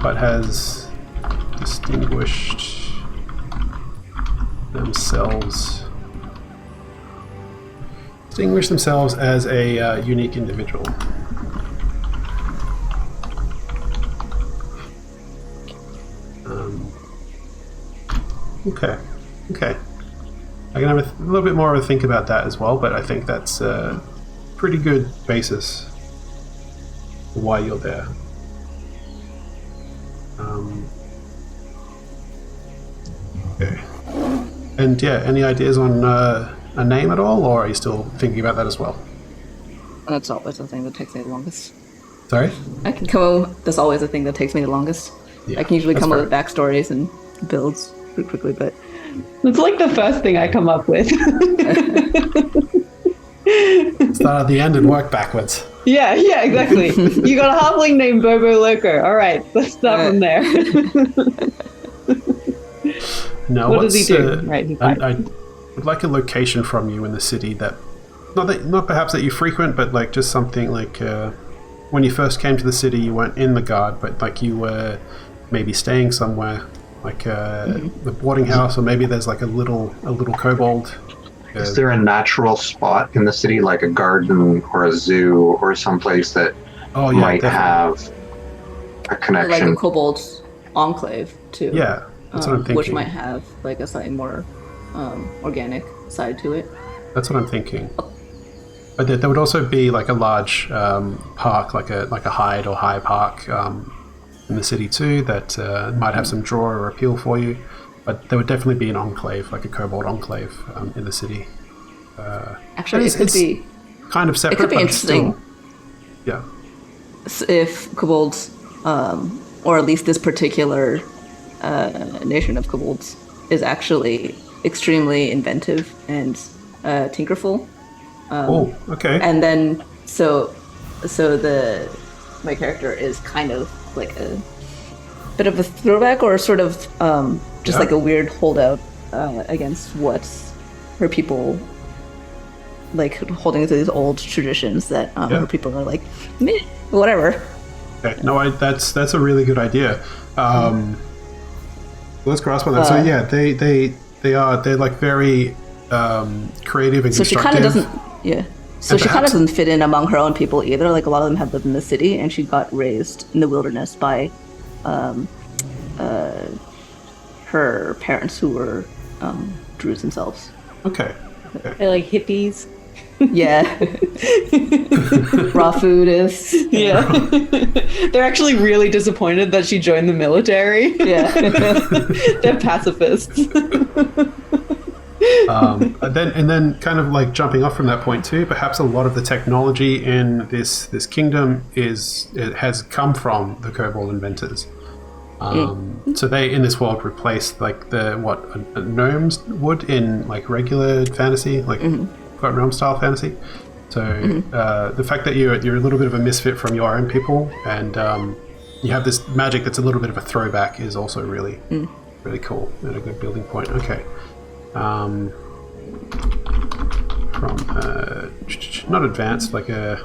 But has distinguished themselves as a unique individual. Okay. I can have a little bit more of a think about that as well, but I think that's a pretty good basis for why you're there. Okay. And yeah, any ideas on a name at all, or are you still thinking about that as well? That's always the thing that takes me the longest. Sorry? I can come. That's always the thing that takes me the longest. Yeah, I can usually that's come up fair. with backstories and builds pretty quickly, but It's like the first thing I come up with. Start at the end and work backwards. yeah, exactly. You got a halfling named Bobo Loco. All right, let's start from there. Now, What does he do? what's, Right, he I fights. would like a location from you in the city that, not perhaps that you frequent, but like just something like when you first came to the city, you weren't in the guard, but like you were maybe staying somewhere, like the boarding house, or maybe there's like a little kobold. Is there a natural spot in the city, like a garden or a zoo or someplace that Oh yeah, might definitely. have a like connection? a kobold enclave too. Yeah, that's what I'm thinking. Which might have like a slightly more organic side to it. That's what I'm thinking. But there would also be like a large park, like a Hyde or High Park in the city too, that might have some draw or appeal for you. But there would definitely be an enclave, like a kobold enclave, in the city. Actually, It's- it could it's be kind of separate. it could be but it's still- interesting yeah. if kobolds, or at least this particular nation of kobolds, is actually extremely inventive and tinkerful. Oh, okay. And then so my character is kind of like a bit of a throwback, or sort of just Yeah. like a weird holdout against what her people, like holding to these old traditions that Yeah. her people are like, meh, whatever. Okay. No, that's a really good idea. Let's grasp on that. So yeah, they're like very creative and So she constructive. kind of doesn't, yeah. So And she kind of perhaps- doesn't fit in among her own people either. Like a lot of them have lived in the city, and she got raised in the wilderness by her parents, who were druids themselves. Okay. They're like hippies. Yeah, raw food is. Yeah. They're actually really disappointed that she joined the military. Yeah, They're pacifists. And then kind of like jumping off from that point too, perhaps a lot of the technology in this kingdom has come from the kobold inventors. So they in this world replaced like the gnomes would in like regular fantasy, like quite realm style fantasy. So the fact that you're a little bit of a misfit from your own people, and you have this magic that's a little bit of a throwback, is also really really cool and a good building point. Okay. From not advanced, like a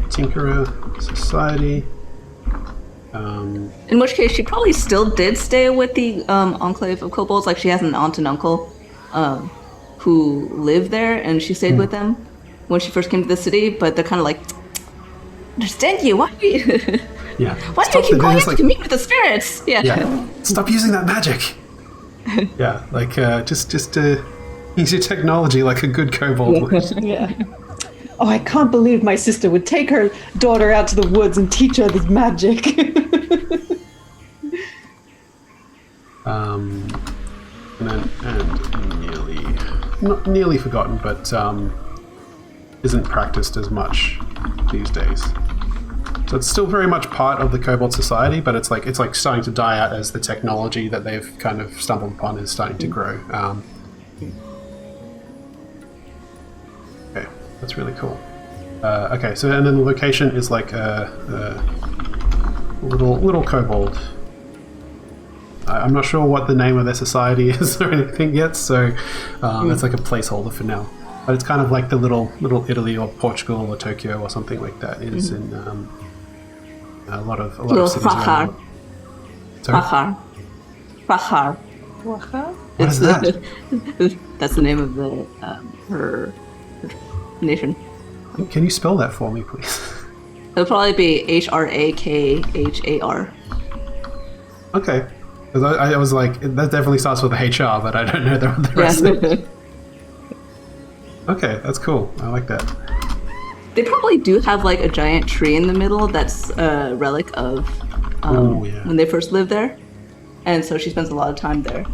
tinkerer society. in which case she probably still did stay with the enclave of kobolds. Like she has an aunt and uncle who live there, and she stayed with them when she first came to the city. But they're kind of like, understand you? Why do you? Yeah. Why do you keep they're going just in to meet with the spirits? Yeah. Yeah. Stop using that magic. Yeah, like just use your technology like a good kobold would. Yeah. Oh, I can't believe my sister would take her daughter out to the woods and teach her this magic. And not nearly forgotten, but isn't practiced as much these days. So it's still very much part of the kobold society, but it's like starting to die out as the technology that they've kind of stumbled upon is starting to grow. Okay, that's really cool. Okay, so and then the location is like a little kobold. I'm not sure what the name of their society is or anything yet, so it's like a placeholder for now. But it's kind of like the little Italy or Portugal or Tokyo or something like that is in a lot of cities around the world. Sorry? Fachar. What is that? That's the name of the her nation. Can you spell that for me, please? It'll probably be Hrakhar. Okay. 'Cause I was like, that definitely starts with a HR, but I don't know the rest of it. Yeah. Okay, that's cool. I like that. They probably do have like a giant tree in the middle that's a relic of Oh, yeah. when they first lived there. and so she spends a lot of time there,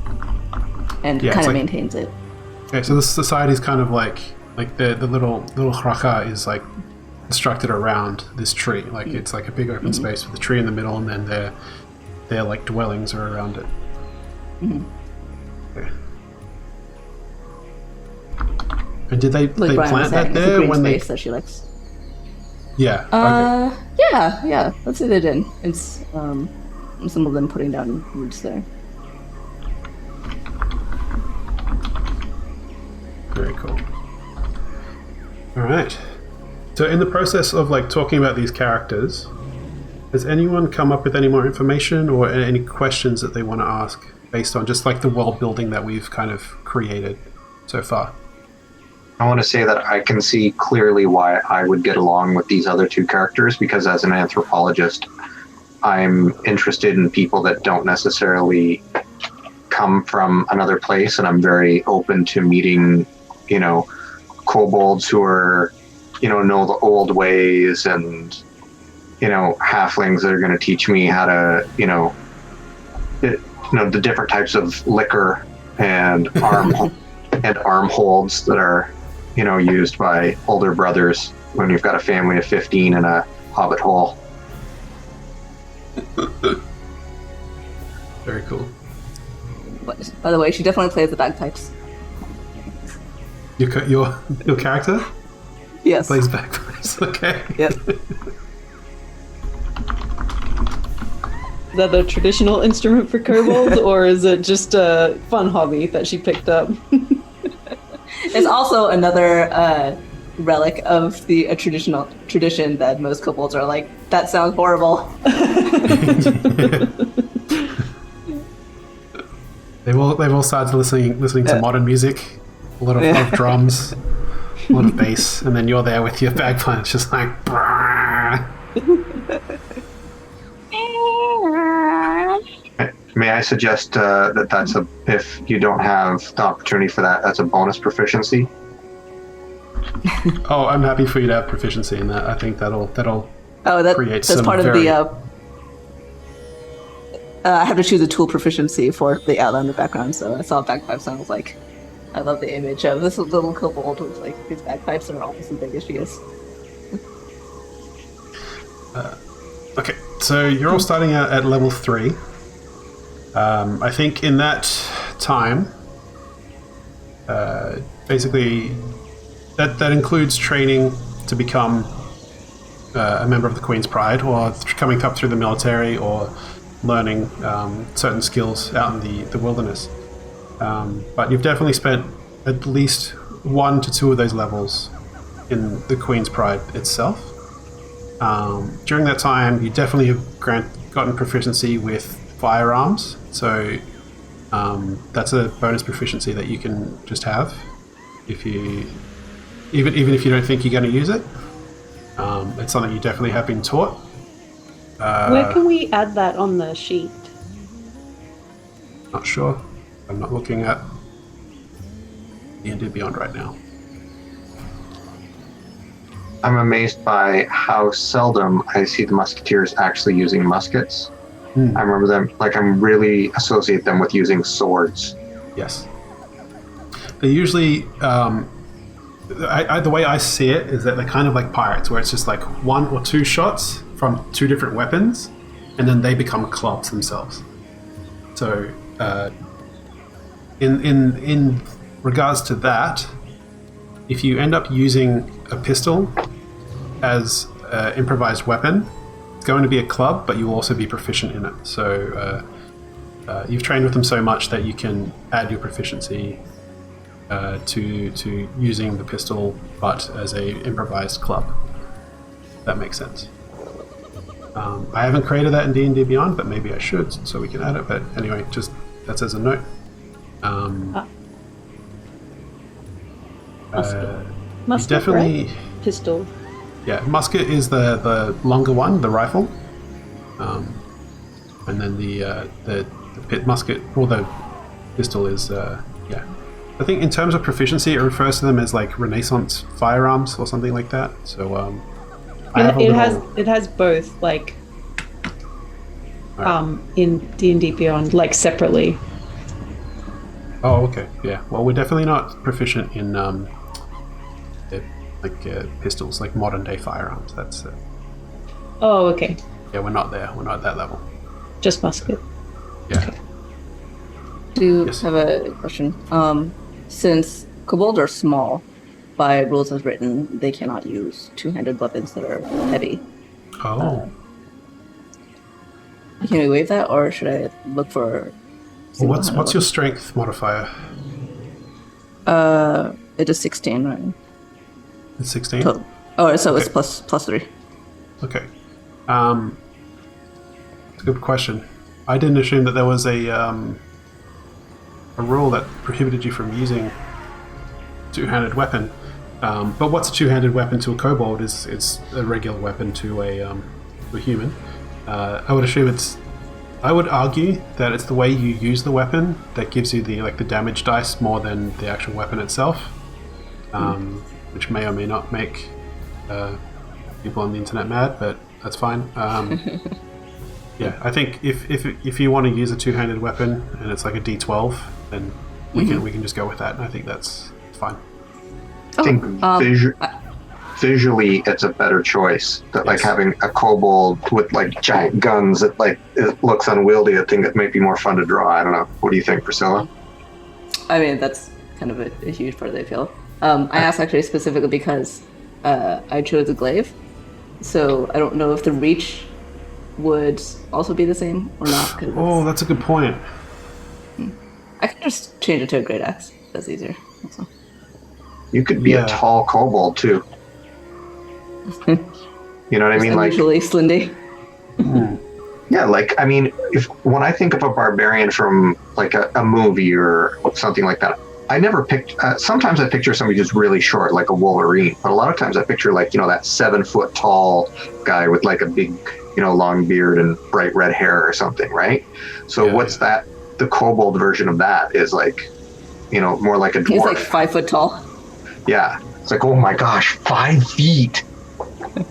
and Yeah, kind it's of like- maintains it. Okay, so the society is kind of like the little hraka is like constructed around this tree. Like it's like a big open space with a tree in the middle, and then their like dwellings are around it. Okay. And did they Like Brian was plant saying, that it's a there green when they? space that she likes. Yeah. Okay. Yeah. Let's say they did. It's some of them putting down roots there. Very cool. All right. So in the process of like talking about these characters, has anyone come up with any more information or any questions that they want to ask based on just like the world building that we've kind of created so far? I want to say that I can see clearly why I would get along with these other two characters, because as an anthropologist, I'm interested in people that don't necessarily come from another place, and I'm very open to meeting, kobolds who are, know the old ways, and, halflings that are going to teach me how to, the different types of liquor and arm holds that are, used by older brothers when you've got a family of 15 in a hobbit hole. Very cool. But, by the way, she definitely plays the bagpipes. Your character Yes. plays bagpipes. Okay. Yep. Is that the traditional instrument for kobolds, or is it just a fun hobby that she picked up? It's also another relic of the traditional tradition that most kobolds are like, that sounds horrible. They've all started listening to modern music, a lot of drums, a lot of bass, and then you're there with your bagpipes, just like. May I suggest that's if you don't have the opportunity for that, that's a bonus proficiency. Oh, I'm happy for you to have proficiency in that. I think that'll create that's some part of very... the. I have to choose a tool proficiency for the outline in the background, so I saw bagpipes and I was like, I love the image of this little kobold with like these bagpipes that are almost as big as she is. Okay, so you're all starting out at level 3. I think in that time, basically, that includes training to become a member of the Queen's Pride, or coming up through the military, or learning certain skills out in the wilderness. But you've definitely spent at least 1 to 2 of those levels in the Queen's Pride itself. During that time, you definitely have gotten proficiency with firearms, so that's a bonus proficiency that you can just have if you even if you don't think you're going to use it. It's something you definitely have been taught. Where can we add that on the sheet? Not sure. I'm not looking at D&D Beyond right now. I'm amazed by how seldom I see the Musketeers actually using muskets. I remember them, I'm really associate them with using swords. Yes. They usually, the way I see it is that they're kind of like pirates, where it's just like 1 or 2 shots from 2 different weapons, and then they become clubs themselves. So, in regards to that, if you end up using a pistol as an improvised weapon, it's going to be a club, but you'll also be proficient in it. So you've trained with them so much that you can add your proficiency to using the pistol, but as a improvised club. That makes sense. I haven't created that in D&D Beyond, but maybe I should, so we can add it. But anyway, just that's as a note. Musket, definitely, right? Pistol. yeah. Musket is the longer one, the rifle, and then the pit musket or the pistol is yeah. I think in terms of proficiency, it refers to them as like Renaissance firearms or something like that. So I have a It little... has both, like in D&D Beyond, like separately. Oh, okay. Yeah. Well, we're definitely not proficient in pistols, like modern day firearms. That's Oh, okay. yeah. We're not there. We're not at that level. Just musket. Yeah. Do Yes. have a question. Since kobolds are small, by rules as written, they cannot use two-handed weapons that are heavy. Oh. Can we waive that, or should I look for? Well, what's your strength modifier? It is 16, right? It's 16. Total. Oh, so it's Okay. plus 3. Okay. It's a good question. I didn't assume that there was a rule that prohibited you from using two-handed weapon. But what's a two-handed weapon to a kobold is a regular weapon to a human. I would assume I would argue that it's the way you use the weapon that gives you the damage dice more than the actual weapon itself, which may or may not make people on the internet mad, but that's fine. Yeah, I think if you want to use a two-handed weapon and it's like a D12, then we can just go with that, and I think that's fine. I think visually it's a better choice. That like Yes. having a kobold with like giant guns that like it looks unwieldy. I think that might be more fun to draw. I don't know. What do you think, Priscilla? I mean, that's kind of a huge part of the appeal. I asked actually specifically because I chose a glaive, so I don't know if the reach would also be the same or not. 'Cause Oh, that's a good point. I can just change it to a great axe. That's easier. Also. You could be Yeah. a tall kobold too. You know what I mean? Like, usually Slindy. yeah, like I mean, when I think of a barbarian from like a movie or something like that, I never picked. Sometimes I picture somebody who's really short, like a Wolverine, but a lot of times I picture like that 7 foot tall guy with like a big long beard and bright red hair or something, right? So Yeah, what's that? The kobold version of that is like, more like a dwarf. He's like 5 foot tall. Yeah, it's like, oh my gosh, 5 feet.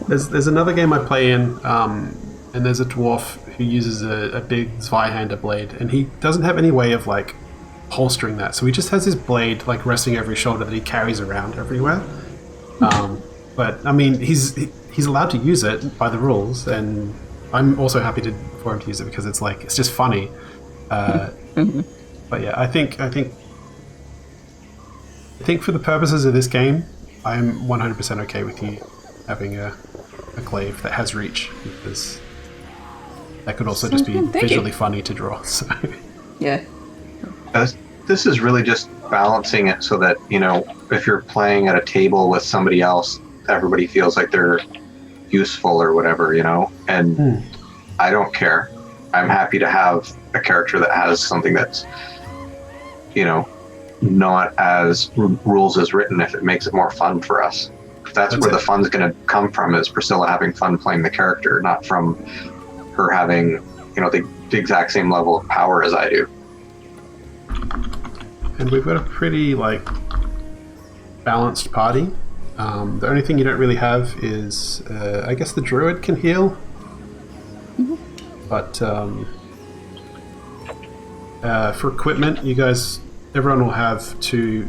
There's another game I play in, and there's a dwarf who uses a big Zweihander blade, and he doesn't have any way of like holstering that, so he just has his blade like resting over his shoulder that he carries around everywhere. But I mean, he's allowed to use it by the rules, and I'm also happy for him to use it because it's just funny. But yeah, I think for the purposes of this game, I'm 100% okay with you having a glaive that has reach, because that could also just be Thank you. visually funny to draw. So Yeah. This is really just balancing it so that, if you're playing at a table with somebody else, everybody feels like they're useful or whatever, and I don't care. I'm happy to have a character that has something that's, not as rules as written if it makes it more fun for us. That's where it. the fun's going to come from, is Priscilla having fun playing the character, not from her having, the exact same level of power as I do. and we've got a pretty balanced party. The only thing you don't really have is I guess the druid can heal, but for equipment, everyone will have 2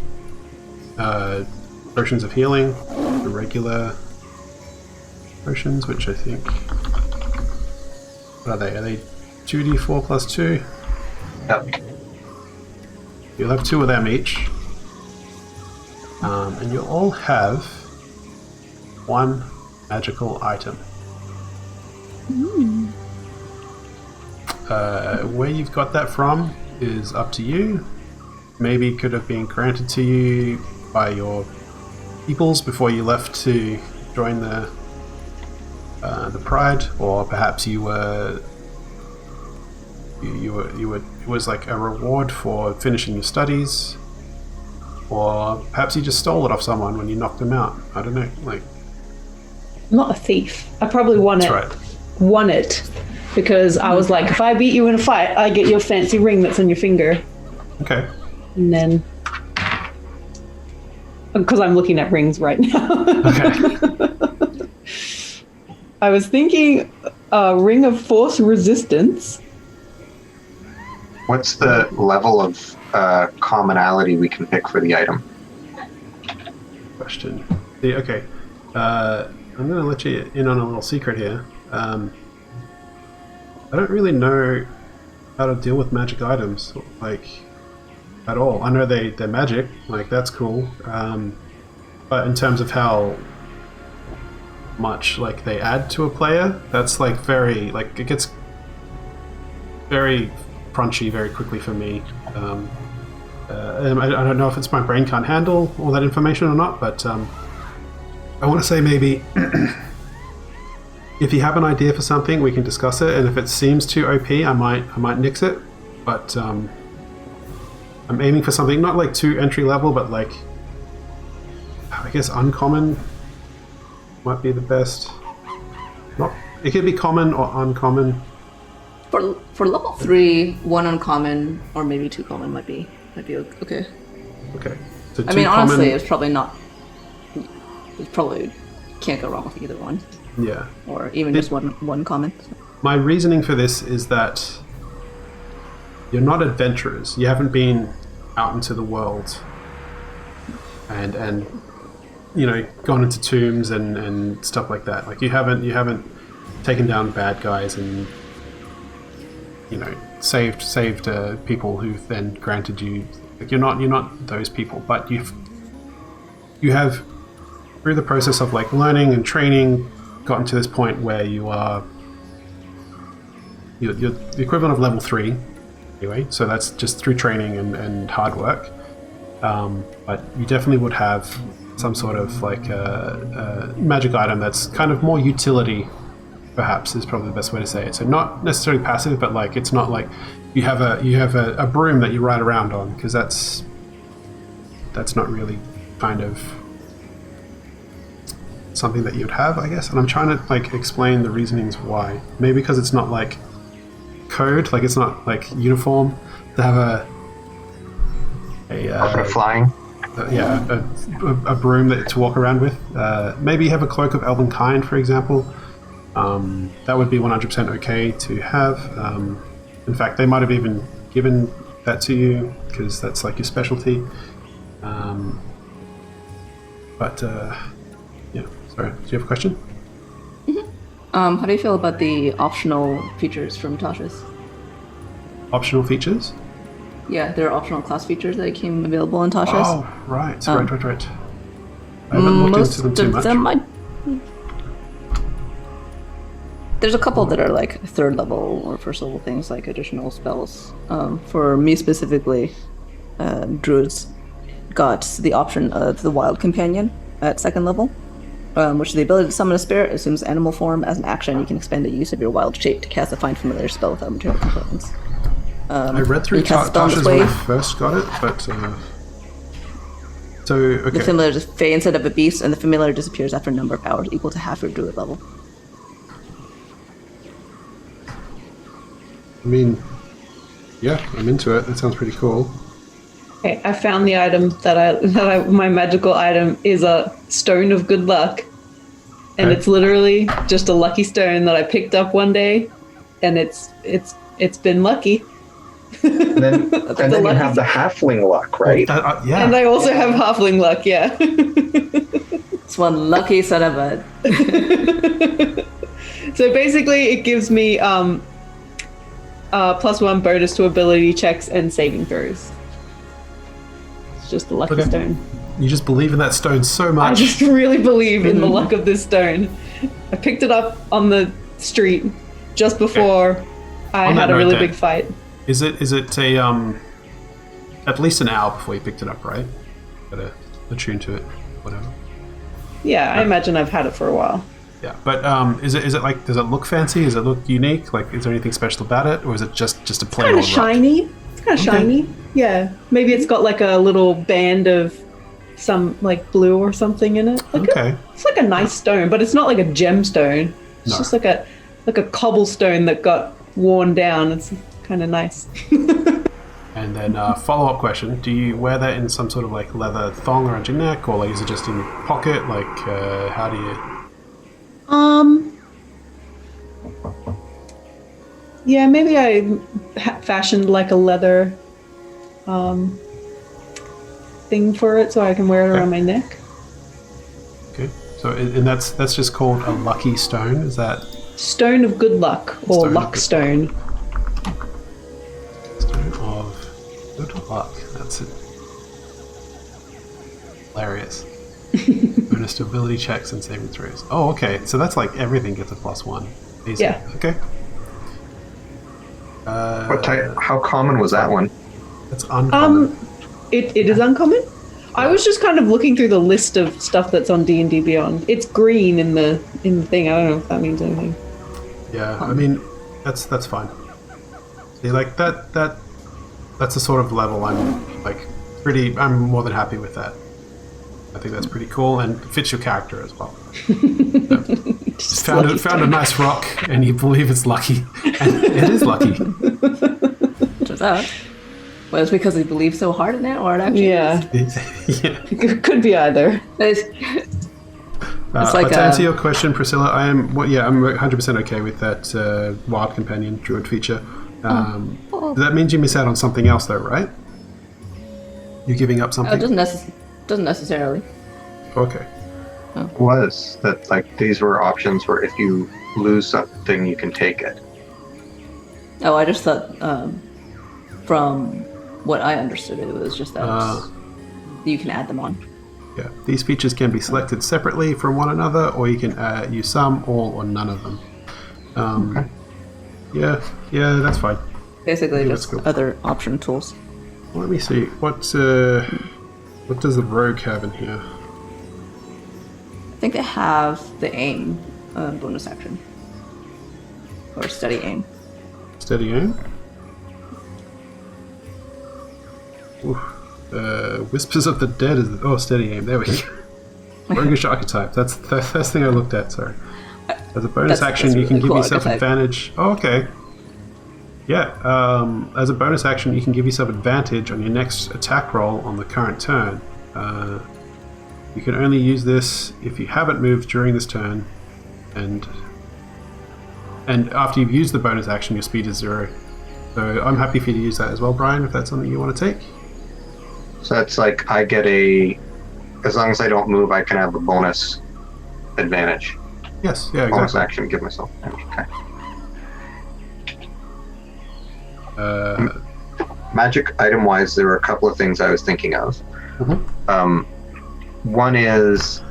potions of healing, the regular potions, which I think, what are they? Are they 2d4 plus 2? Yep. You'll have 2 of them each, and you'll all have 1 magical item. Where you've got that from is up to you. Maybe it could have been granted to you by your peoples before you left to join the Pride, or perhaps it was like a reward for finishing your studies, or perhaps you just stole it off someone when you knocked them out. I don't know. I'm not a thief. I probably won it because I was like, if I beat you in a fight, I get your fancy ring that's on your finger. Okay. And then, because I'm looking at rings right now. Okay. I was thinking Ring of Force Resistance, What's the level of commonality we can pick for the item? Question. Yeah, okay. I'm going to let you in on a little secret here. I don't really know how to deal with magic items, like, at all. I know they're magic, like, that's cool. But in terms of how much, like, they add to a player, that's, like, very, like, it gets very crunchy very quickly for me. I don't know if it's my brain can't handle all that information or not, but I want to say maybe if you have an idea for something, we can discuss it, and if it seems too OP, I might nix it. But I'm aiming for something not like too entry level, but like, I guess uncommon might be the best. Not, it could be common or uncommon. For level 3, 1 uncommon or maybe 2 common might be okay. Okay. So I mean, common, honestly, it's probably can't go wrong with either one. Yeah. Or even just one common. My reasoning for this is that you're not adventurers. You haven't been out into the world and you know, gone into tombs and stuff like that. Like you haven't taken down bad guys and, you know, saved people who've then granted you, like, you're not those people, but you have through the process of like learning and training gotten to this point where you're the equivalent of level 3 anyway, so that's just through training and hard work, but you definitely would have some sort of like a magic item that's kind of more utility, perhaps is probably the best way to say it. So not necessarily passive, but like it's not like you have a broom that you ride around on, because that's not really kind of something that you'd have, I guess. And I'm trying to like explain the reasonings why. Maybe because it's not like code, like it's not like uniform to have a flying. A broom to walk around with. Maybe you have a cloak of elven kind, for example. That would be 100% okay to have. In fact, they might have even given that to you because that's like your specialty. Yeah. Sorry. Do you have a question? How do you feel about the optional features from Tasha's? Optional features? Yeah, there are optional class features that became available in Tasha's. Oh, right. Right. I haven't looked into them too much. There's a couple that are like third level or first level things, like additional spells. For me specifically, druids got the option of the Wild Companion at second level, which is the ability to summon a spirit, assumes animal form. As an action, you can expend the use of your wild shape to cast a find familiar spell without material components. I read through Tasha's when I first got it, but so okay. The familiar just fey instead of a beast, and the familiar disappears after a number of hours equal to half your druid level. I mean, yeah, I'm into it. That sounds pretty cool. Okay, I found the item my magical item is a stone of good luck, and Okay. it's literally just a lucky stone that I picked up one day, and it's been lucky. And then you have the halfling luck, right? Yeah. And I also have halfling luck, yeah. It's one lucky son of a. So basically, it gives me +1 bonus to ability checks and saving throws. It's just a lucky stone. You just believe in that stone so I much. just really believe in the luck of this stone. I picked it up on the street just before I On that had a note really then, big fight. Is it a at least an hour before you picked it up, right? Gotta attune to it, whatever. Yeah, I imagine I've had it for a while. Yeah, but is it like, does it look fancy? Does it look unique? Like, is there anything special about it, or is it just a plain Kind old of rock? shiny. It's kind of shiny. Yeah, maybe it's got like a little band of some like blue or something in it. Like Okay. it's like a nice stone, but it's not like a gemstone. It's No. just like a cobblestone that got worn down. It's kind of nice. And then follow-up question: do you wear that in some sort of like leather thong around your neck, or like is it just in your pocket? Like, how do you? Yeah, maybe I fashioned like a leather thing for it so I can wear it around my neck. Okay. So and that's just called a lucky stone. Is that Stone of good luck, or Stone of luck good stone. stone of good luck? That's it. Hilarious. Bonus to ability checks and saving throws. Oh, okay. So that's like everything gets a +1. Easy. Yeah. Okay. What type? How common was that one? That's uncommon. It is uncommon. I was just kind of looking through the list of stuff that's on D&D Beyond. It's green in the thing. I don't know if that means anything. Yeah, I mean, that's fine. See, like that's the sort of level I'm more than happy with that. I think that's pretty cool and fits your character as well. Found a nice rock and you believe it's lucky, and it is lucky. Turns out. Well, it's because he believes so hard in it, or it actually Yeah, is. Yeah. it could be either. It's But like to answer your question, Priscilla, I'm 100% okay with that wild companion druid feature. That means you miss out on something else, though, right? You're giving up something. it doesn't necessarily. Okay. Was that like these were options where if you lose something, you can take it. Oh, I just thought from what I understood, it was just that you can add them on. Yeah. These features can be selected separately from one another, or you can use some, all, or none of them. Okay. Yeah, that's fine. Basically, Yeah, just that's cool. other option tools. Let me see. What does the rogue have in here? I think they have the aim bonus action. Or steady aim. Steady aim. Oof. Whispers of the Dead is steady aim. There we go. Roguish archetype. That's the first thing I looked at. Sorry. As a bonus That's action, you really can give cool yourself archetype. advantage. Oh, okay. Yeah. As a bonus action, you can give yourself advantage on your next attack roll on the current turn. You can only use this if you haven't moved during this turn, and after you've used the bonus action, your speed is 0. So I'm happy for you to use that as well, Brian, if that's something you want to take. So that's like I get as long as I don't move, I can have a bonus advantage. Yes, yeah, Bonus exactly. action, give myself advantage. Okay. Magic item wise, there were a couple of things I was thinking of. Mhm. One is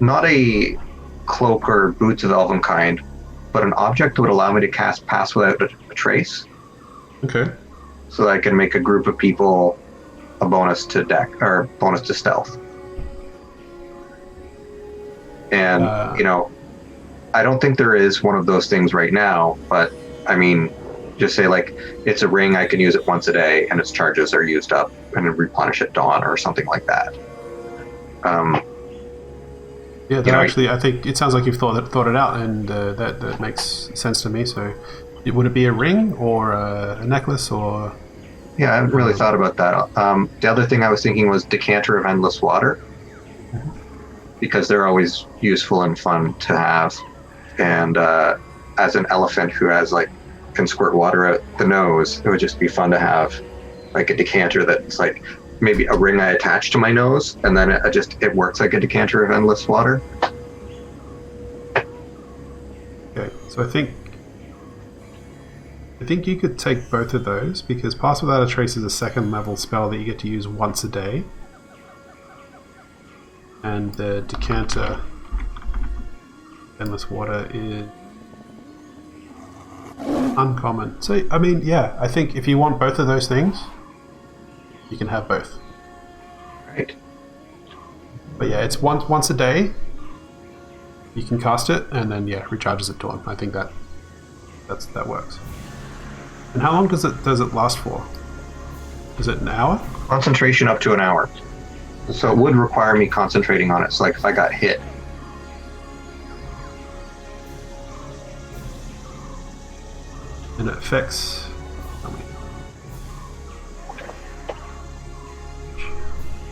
not a cloak or boots of elven kind, but an object that would allow me to cast Pass Without a Trace, Okay. so that I can make a group of people a bonus to deck or bonus to stealth. And I don't think there is one of those things right now, but I mean, just say like it's a ring, I can use it once a day and its charges are used up and then replenish at dawn or something like that. Yeah, that actually, I think it sounds like you've thought it out, and that makes sense to me. So, would it be a ring or a necklace or? Yeah, I haven't really thought about that. The other thing I was thinking was Decanter of Endless Water, because they're always useful and fun to have. And as an elephant who can squirt water out the nose, it would just be fun to have like a decanter that's like maybe a ring I attach to my nose, and then it works like a decanter of endless water. Okay, so I think you could take both of those, because Pass Without a Trace is a 2nd level spell that you get to use once a day, and the Decanter Endless Water is uncommon. So I mean, yeah, I think if you want both of those things, you can have both. Right. But yeah, it's once a day. You can cast it, and then recharges at dawn. I think that works. And how long does it last for? Is it an hour? Concentration up to an hour. So it would require me concentrating on it. So like if I got hit. And it affects.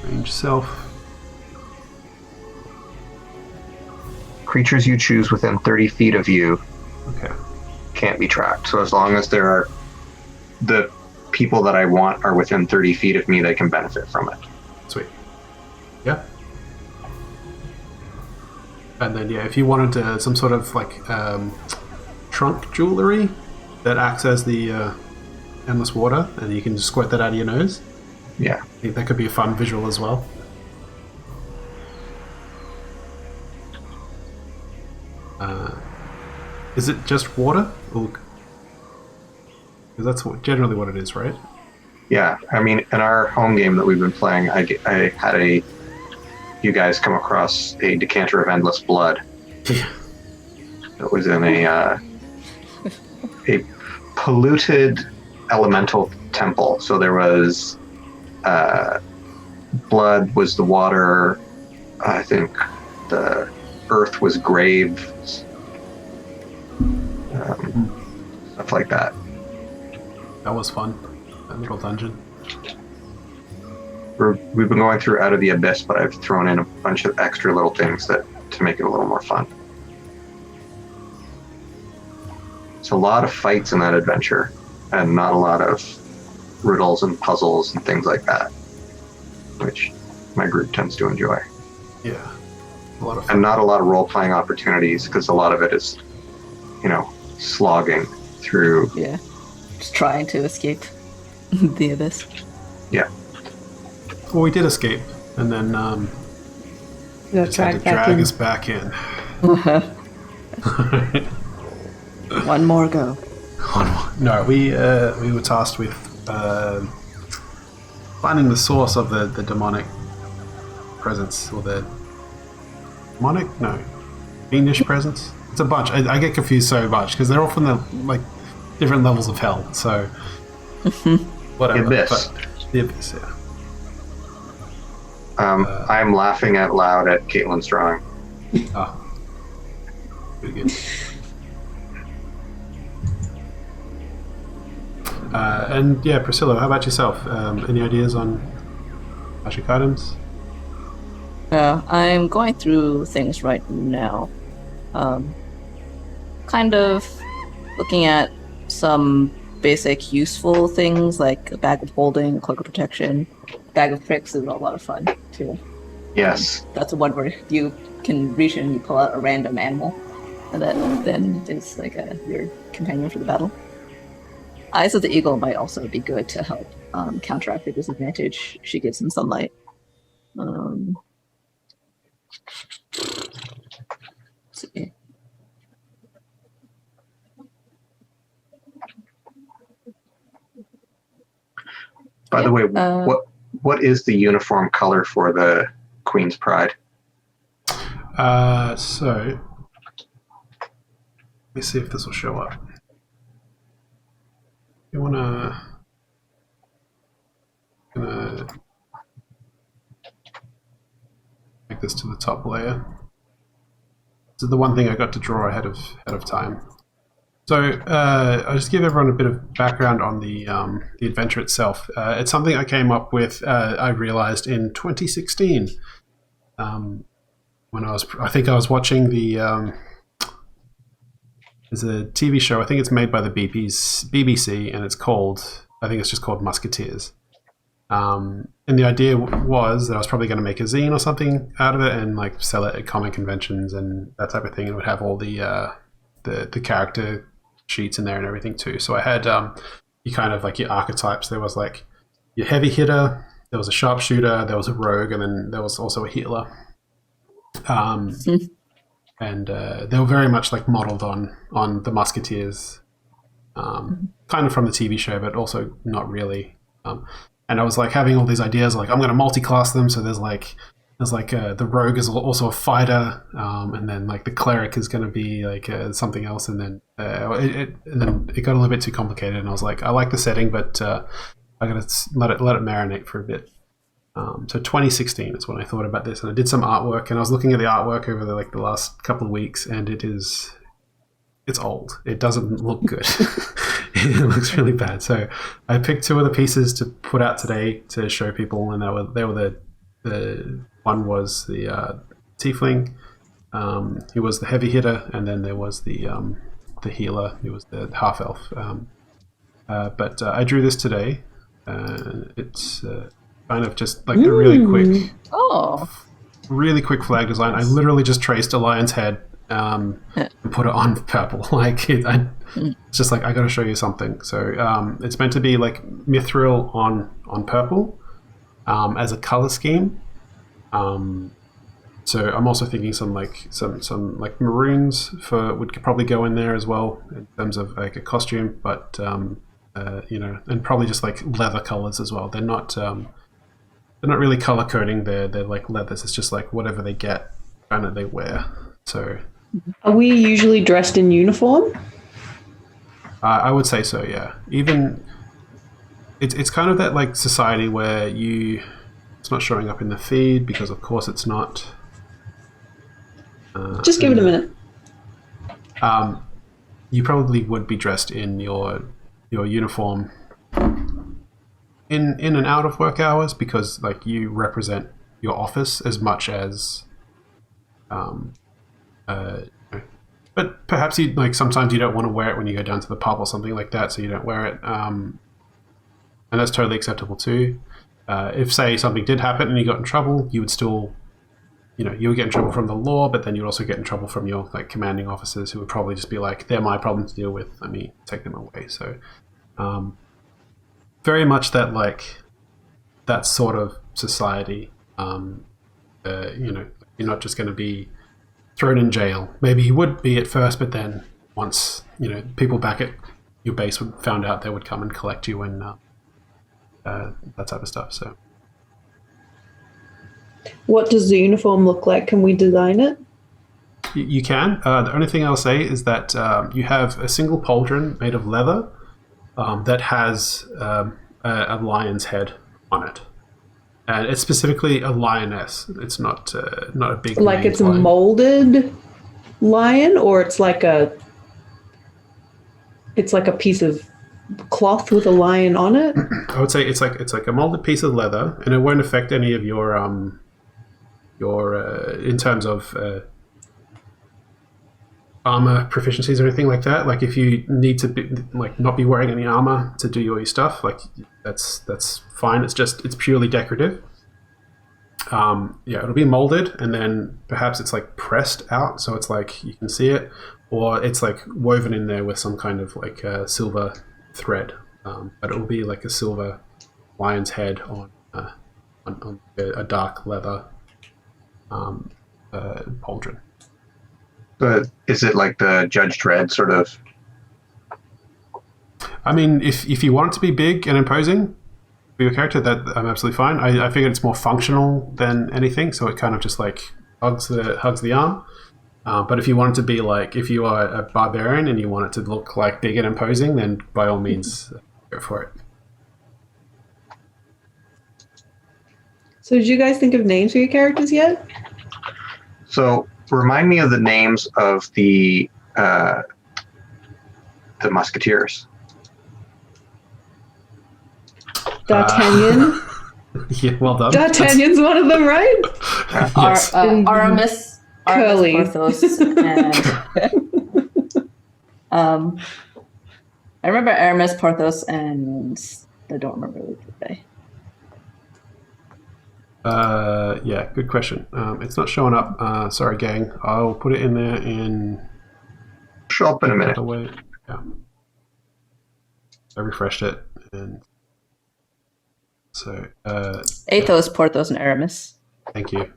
Range self. Creatures you choose within 30 feet of you. Okay. can't be tracked. So as long as the people that I want are within 30 feet of me, they can benefit from it. Sweet. Yeah. And then, yeah, if you wanted some sort of like trunk jewelry that acts as the endless water, and you can just squirt that out of your nose. Yeah. I think that could be a fun visual as well. Is it just water? Because that's generally what it is, right? Yeah. I mean, in our home game that we've been playing, I had you guys come across a decanter of endless blood. It was in a polluted elemental temple. So there was blood was the water. I think the earth was graves. Stuff like that. That was fun. That little dungeon. We've been going through Out of the Abyss, but I've thrown in a bunch of extra little things to make it a little more fun. It's a lot of fights in that adventure, and not a lot of riddles and puzzles and things like that, which my group tends to enjoy. Yeah. A lot of fun. And not a lot of role-playing opportunities, because a lot of it is, slogging through. Yeah. Just trying to escape the abyss. Yeah. Well, we did escape, and then just had to drag us back in. One more go. No, we were tasked with finding the source of the demonic presence, or the demonic? No, fiendish presence. It's a bunch. I get confused so much because they're all from the different levels of hell. So whatever. The Abyss. But the Abyss, yeah. I'm laughing out loud at Caitlin's drawing. Ah, pretty good. And yeah, Priscilla, how about yourself? Any ideas on magic items? I'm going through things right now. Kind of looking at some basic useful things like a bag of holding, cloak of protection. Bag of tricks is a lot of fun too. Yes. That's one where you can reach in and you pull out a random animal, and that then is like your companion for the battle. Eyes of the Eagle might also be good to help counteract the disadvantage she gets in sunlight. Let's see. By the way, what is the uniform color for the Queen's Pride? So let me see if this will show up. You wanna make this to the top layer. This is the one thing I got to draw ahead of time. So I'll just give everyone a bit of background on the adventure itself. It's something I came up with. I realized in 2016 when I was watching the. There's a TV show. I think it's made by the BBC, and I think it's just called Musketeers. And the idea was that I was probably going to make a zine or something out of it and like sell it at comic conventions and that type of thing. And it would have all the character sheets in there and everything too. So I had you kind of like your archetypes. There was like your heavy hitter, there was a sharpshooter, there was a rogue, and then there was also a healer. And they were very much like modeled on the Musketeers, kind of from the TV show, but also not really. And I was like having all these ideas, like I'm going to multi-class them. So there's like the rogue is also a fighter, and then like the cleric is going to be like something else, and then it got a little bit too complicated. And I was like, I like the setting, but I got to let it marinate for a bit. So 2016 is when I thought about this, and I did some artwork, and I was looking at the artwork over the last couple of weeks, and it's old. It doesn't look good. It looks really bad. So I picked two of the pieces to put out today to show people, and they were the one was the tiefling. He was the heavy hitter, and then there was the the healer. He was the half elf. But I drew this today. It's kind of just like a really quick flag design. I literally just traced a lion's head and put it on purple. It's just like, I got to show you something. So it's meant to be like mithril on purple as a color scheme. So I'm also thinking some maroons would probably go in there as well in terms of like a costume, but and probably just like leather colors as well. They're not really color coding. They're like leathers. It's just like whatever they get, kind of they wear. So are we usually dressed in uniform? I would say so. Yeah. Even it's kind of that like society where it's not showing up in the feed because of course it's not. Just give it a minute. You probably would be dressed in your uniform in and out of work hours because like you represent your office as much as but perhaps you like sometimes you don't want to wear it when you go down to the pub or something like that, so you don't wear it, and that's totally acceptable too. If say something did happen and you got in trouble, you would still you would get in trouble from the law, but then you'd also get in trouble from your like commanding officers who would probably just be like, they're my problem to deal with, let me take them away. So very much that like that sort of society. You're not just going to be thrown in jail. Maybe you would be at first, but then once people back at your base found out, they would come and collect you and that type of stuff. So what does the uniform look like? Can we design it? You can. The only thing I'll say is that you have a single pauldron made of leather that has a lion's head on it. And it's specifically a lioness. It's not a big like it's lion. A molded lion, or it's like a piece of cloth with a lion on it. I would say it's like a molded piece of leather, and it won't affect any of your in terms of armor proficiencies or anything like that. Like if you need to be like not be wearing any armor to do your stuff, like that's fine. It's purely decorative. It'll be molded and then perhaps it's like pressed out so it's like you can see it, or it's like woven in there with some kind of like silver thread, but it will be like a silver lion's head on a dark leather pauldron. But is it like the Judge Dredd sort of? I mean, if you want it to be big and imposing for your character, that I'm absolutely fine. I figured it's more functional than anything, so it kind of just like hugs the arm. But if you want it to be like, if you are a barbarian and you want it to look like big and imposing, then by all means, go for it. So did you guys think of names for your characters yet? So remind me of the names of the musketeers. D'Artagnan. Yeah, well done. D'Artagnan's one of them, right? Yes. Aramis, Curly. Porthos, and I remember Aramis, Porthos, and I don't remember the guy. Yeah, good question. It's not showing up. Sorry, gang. I'll put it in there in... Show up in a minute. Way. Yeah. I refreshed it, and so... Athos, Porthos, and Aramis. Thank you.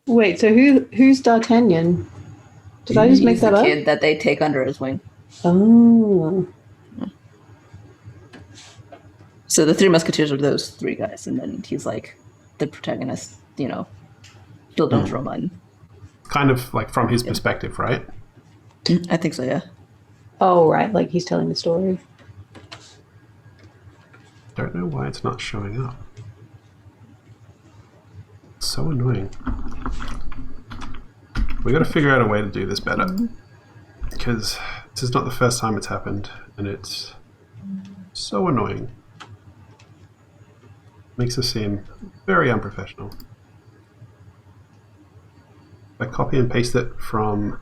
Wait, so who's D'Artagnan? Did I just make He's that the up? kid that they take under his wing. Oh. So the three musketeers are those three guys, and then he's like the protagonist, still don't throw mud. Kind of like from his perspective, right? I think so, yeah. Oh, right, like he's telling the story. Don't know why it's not showing up. It's so annoying. We got to figure out a way to do this better, because this is not the first time it's happened, and it's so annoying. Makes us seem very unprofessional. I copy and paste it from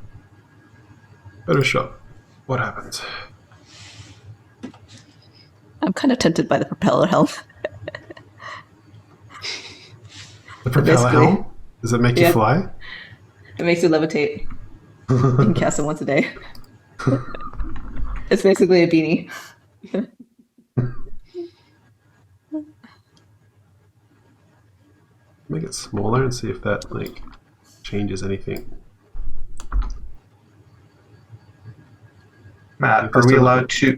Photoshop. What happens? I'm kind of tempted by the propeller helm. The propeller Basically. helm? Does it make you Yeah. fly? It makes you levitate. You can cast it once a day. It's basically a beanie. Make it smaller and see if that like changes anything. Matt, are we allowed to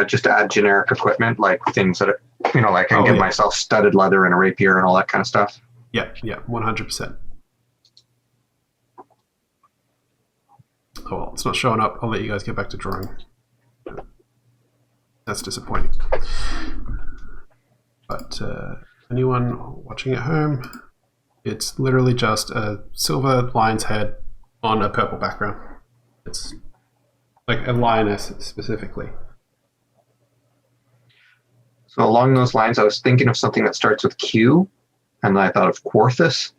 just add generic equipment, like things that, like I can give myself studded leather and a rapier and all that kind of stuff? Yeah, 100%. Oh, well, it's not showing up. I'll let you guys get back to drawing. That's disappointing. But anyone watching at home, it's literally just a silver lion's head on a purple background. It's like a lioness specifically. So along those lines, I was thinking of something that starts with Q, and then I thought of Quarthus.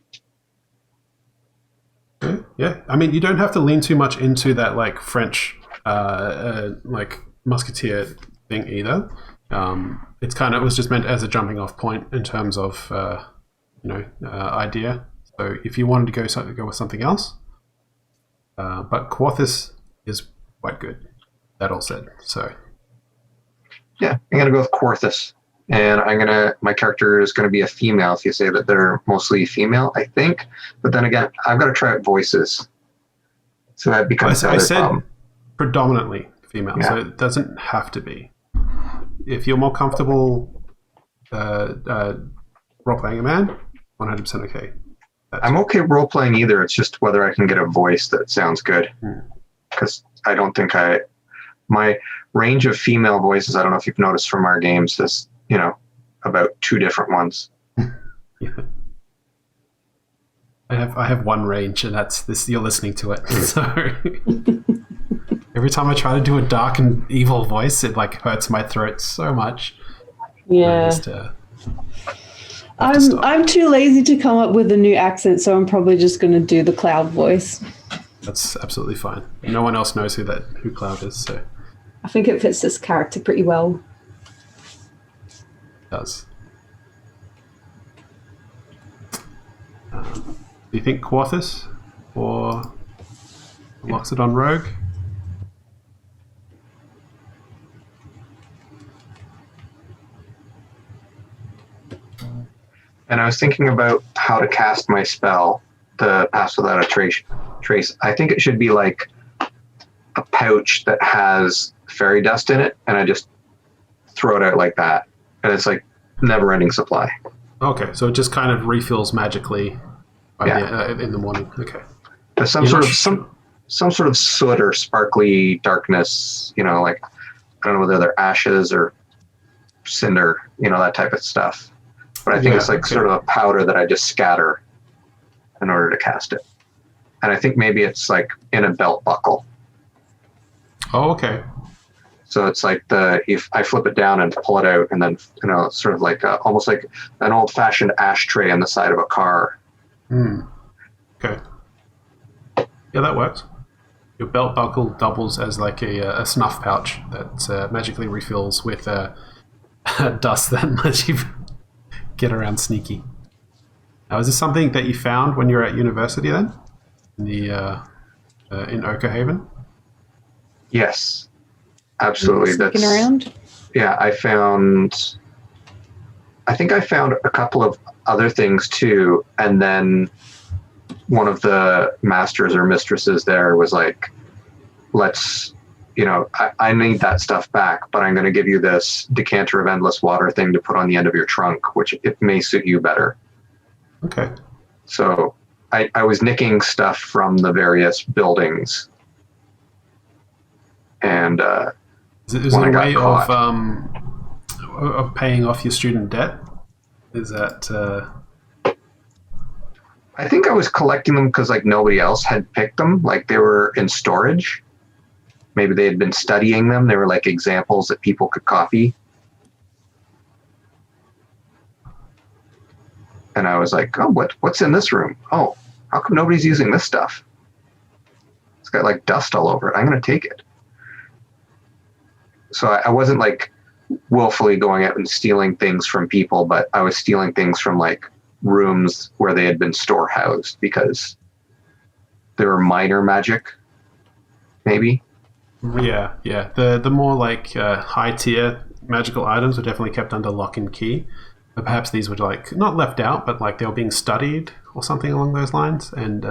Okay. Yeah, I mean, you don't have to lean too much into that like French like musketeer thing either. It was just meant as a jumping off point in terms of idea. So if you wanted to go with something else, but Quarthus is quite good. That all said, so Yeah, I'm gonna go with Quarthus, and my character is gonna be a female. If you say that they're mostly female, I think. But then again, I've got to try out voices, so that becomes the I other said problem. predominantly female, Yeah. so it doesn't have to be. If you're more comfortable role playing a man, 100% okay. I'm okay role playing either. It's just whether I can get a voice that sounds good, because I don't think my range of female voices. I don't know if you've noticed from our games. Is about 2 different ones. Yeah. I have one range, and that's this. You're listening to it, so every time I try to do a dark and evil voice, it like hurts my throat so much. Yeah. I'm too lazy to come up with a new accent, so I'm probably just going to do the Cloud voice. That's absolutely fine. No one else knows who Cloud is, so I think it fits this character pretty well. it does. Do you think Quarthus or Loxodon Rogue? And I was thinking about how to cast my spell, the Pass Without a Trace. I think it should be like a pouch that has fairy dust in it, and I just throw it out like that. And it's like never-ending supply. Okay, so it just kind of refills magically in the morning. Okay. There's some sort of soot or sparkly darkness, like, I don't know whether they're ashes or cinder, that type of stuff. But I think it's like sort of a powder that I just scatter in order to cast it. And I think maybe it's like in a belt buckle. Oh, okay. So it's like if I flip it down and pull it out, and then sort of like almost like an old-fashioned ashtray on the side of a car. Okay. Yeah, that works. Your belt buckle doubles as like a snuff pouch that magically refills with dust that lets you get around sneaky. Now, is this something that you found when you were at university then? In Okerhaven? Yes, absolutely. Sneaking around? Yeah, I think I found a couple of other things too, and then one of the masters or mistresses there was like, let's, I need that stuff back, but I'm going to give you this decanter of endless water thing to put on the end of your trunk, which it may suit you better. Okay. So I was nicking stuff from the various buildings. And is it a way of paying off your student debt? Is that... I think I was collecting them because like nobody else had picked them. Like they were in storage. Maybe they had been studying them. They were like examples that people could copy. And I was like, oh, what's in this room? Oh, how come nobody's using this stuff? It's got like dust all over it. I'm going to take it. So I wasn't like willfully going out and stealing things from people, but I was stealing things from like rooms where they had been storehoused because they were minor magic, maybe. Yeah. The more like high tier magical items were definitely kept under lock and key. But perhaps these were like not left out, but like they were being studied or something along those lines, and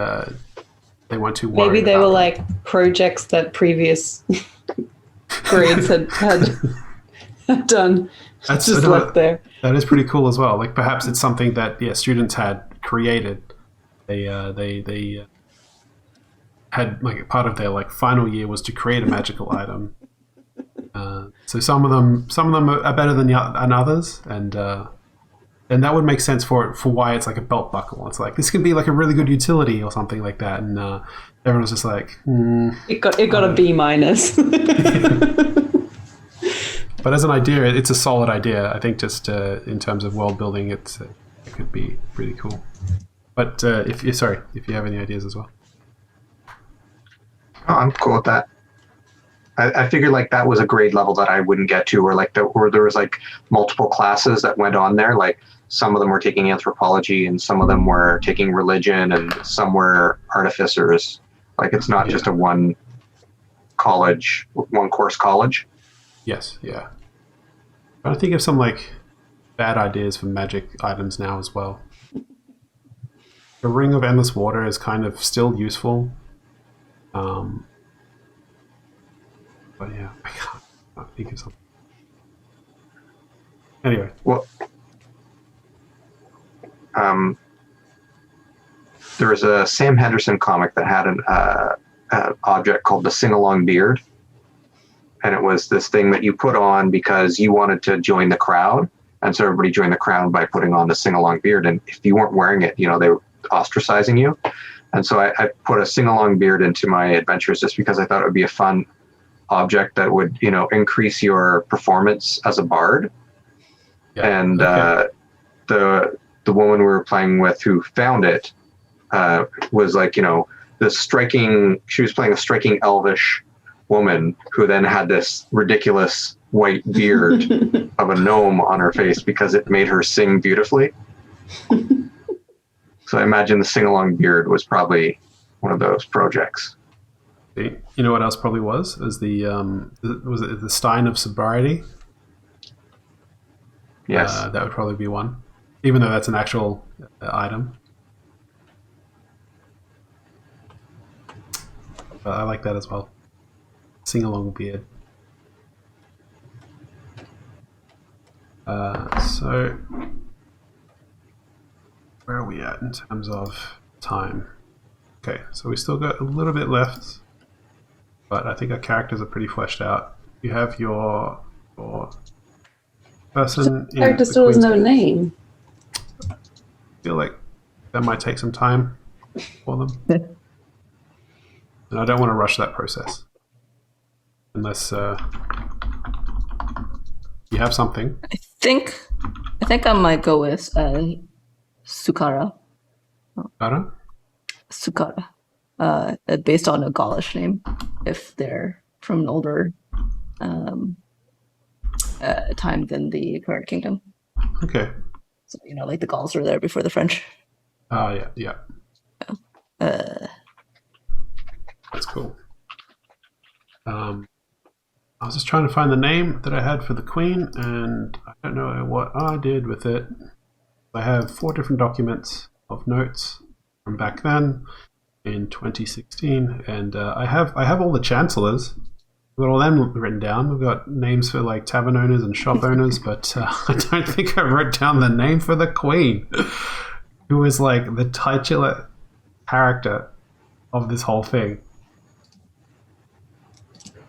they weren't too worried. Maybe they about were them. like projects that previous grades had done. That's Just left there. That is pretty cool as well. Like perhaps it's something that students had created. They had like part of their like final year was to create a magical item. So some of them are better than others, and that would make sense for why it's like a belt buckle. It's like this can be like a really good utility or something like that, and everyone was just like, It got a B minus. But as an idea, it's a solid idea. I think just in terms of world building, it could be pretty cool. But if you have any ideas as well. Oh, I'm cool with that. I figured like that was a grade level that I wouldn't get to, or there was like multiple classes that went on there. Like some of them were taking anthropology, and some of them were taking religion, and some were artificers. Like it's not just a one course college. Yes, yeah. But I think of some like bad ideas for magic items now as well. The Ring of Endless Water is kind of still useful. But yeah, I can't think of something. Anyway. Well, there was a Sam Henderson comic that had an object called the Sing-Along Beard. And it was this thing that you put on because you wanted to join the crowd. And so everybody joined the crowd by putting on the Sing-Along Beard. And if you weren't wearing it, they were ostracizing you. And so I put a Sing-Along Beard into my adventures just because I thought it would be a fun object that would, increase your performance as a bard. Yeah. And the woman we were playing with who found it was like, she was playing a striking elvish woman who then had this ridiculous white beard of a gnome on her face because it made her sing beautifully. So I imagine the Sing-Along Beard was probably one of those projects. You know what else probably was the Stein of Sobriety? Yes. That would probably be one, even though that's an actual item. But I like that as well. Sing-along beard. So where are we at in terms of time? Okay, so we still got a little bit left, but I think our characters are pretty fleshed out. You have your person. The character still has no name. I feel like that might take some time for them, and I don't want to rush that process unless you have something. I think I might go with Sukara. Sukara? Sukara, based on a Gaulish name, if they're from an older time than the current kingdom. Okay. So like the Gauls were there before the French. Yeah. That's cool. I was just trying to find the name that I had for the queen, and I don't know what I did with it. I have 4 different documents of notes from back then in 2016, and I have all the chancellors. We've got all them written down. We've got names for like tavern owners and shop owners, but I don't think I wrote down the name for the queen, who is like the titular character of this whole thing.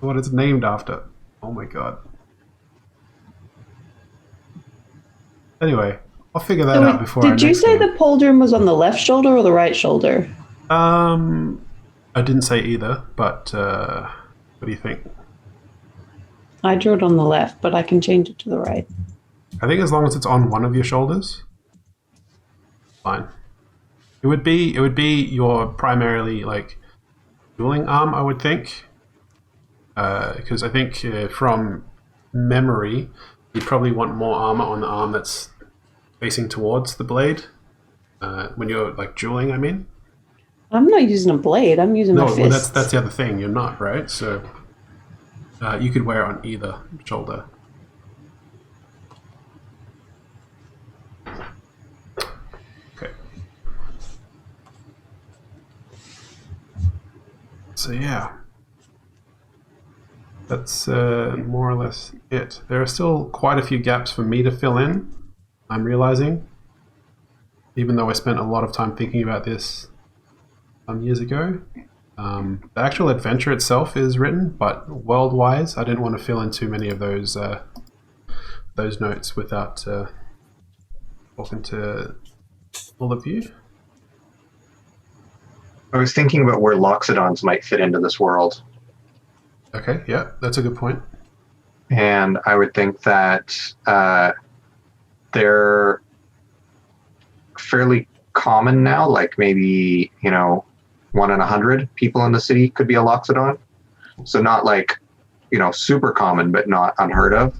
What it's named after. Oh my god. Anyway, I'll figure that out before. Did you say the pauldron was on the left shoulder or the right shoulder? I didn't say either, but what do you think? I drew it on the left, but I can change it to the right. I think as long as it's on one of your shoulders, fine. It would be your primarily like dueling arm, I would think. Because I think from memory, you'd probably want more armor on the arm that's facing towards the blade. When you're like dueling, I mean. I'm not using a blade. I'm using my No, fists. well, that's the other thing. You're not, right? So you could wear it on either shoulder. Okay. So yeah, that's more or less it. There are still quite a few gaps for me to fill in, I'm realizing, even though I spent a lot of time thinking about this some years ago. The actual adventure itself is written, but world-wise, I didn't want to fill in too many of those notes without talking to all of you. I was thinking about where Loxodons might fit into this world. Okay, yeah, that's a good point. And I would think that they're fairly common now, like maybe, 1 in 100 people in the city could be a Loxodon. So not like, super common, but not unheard of.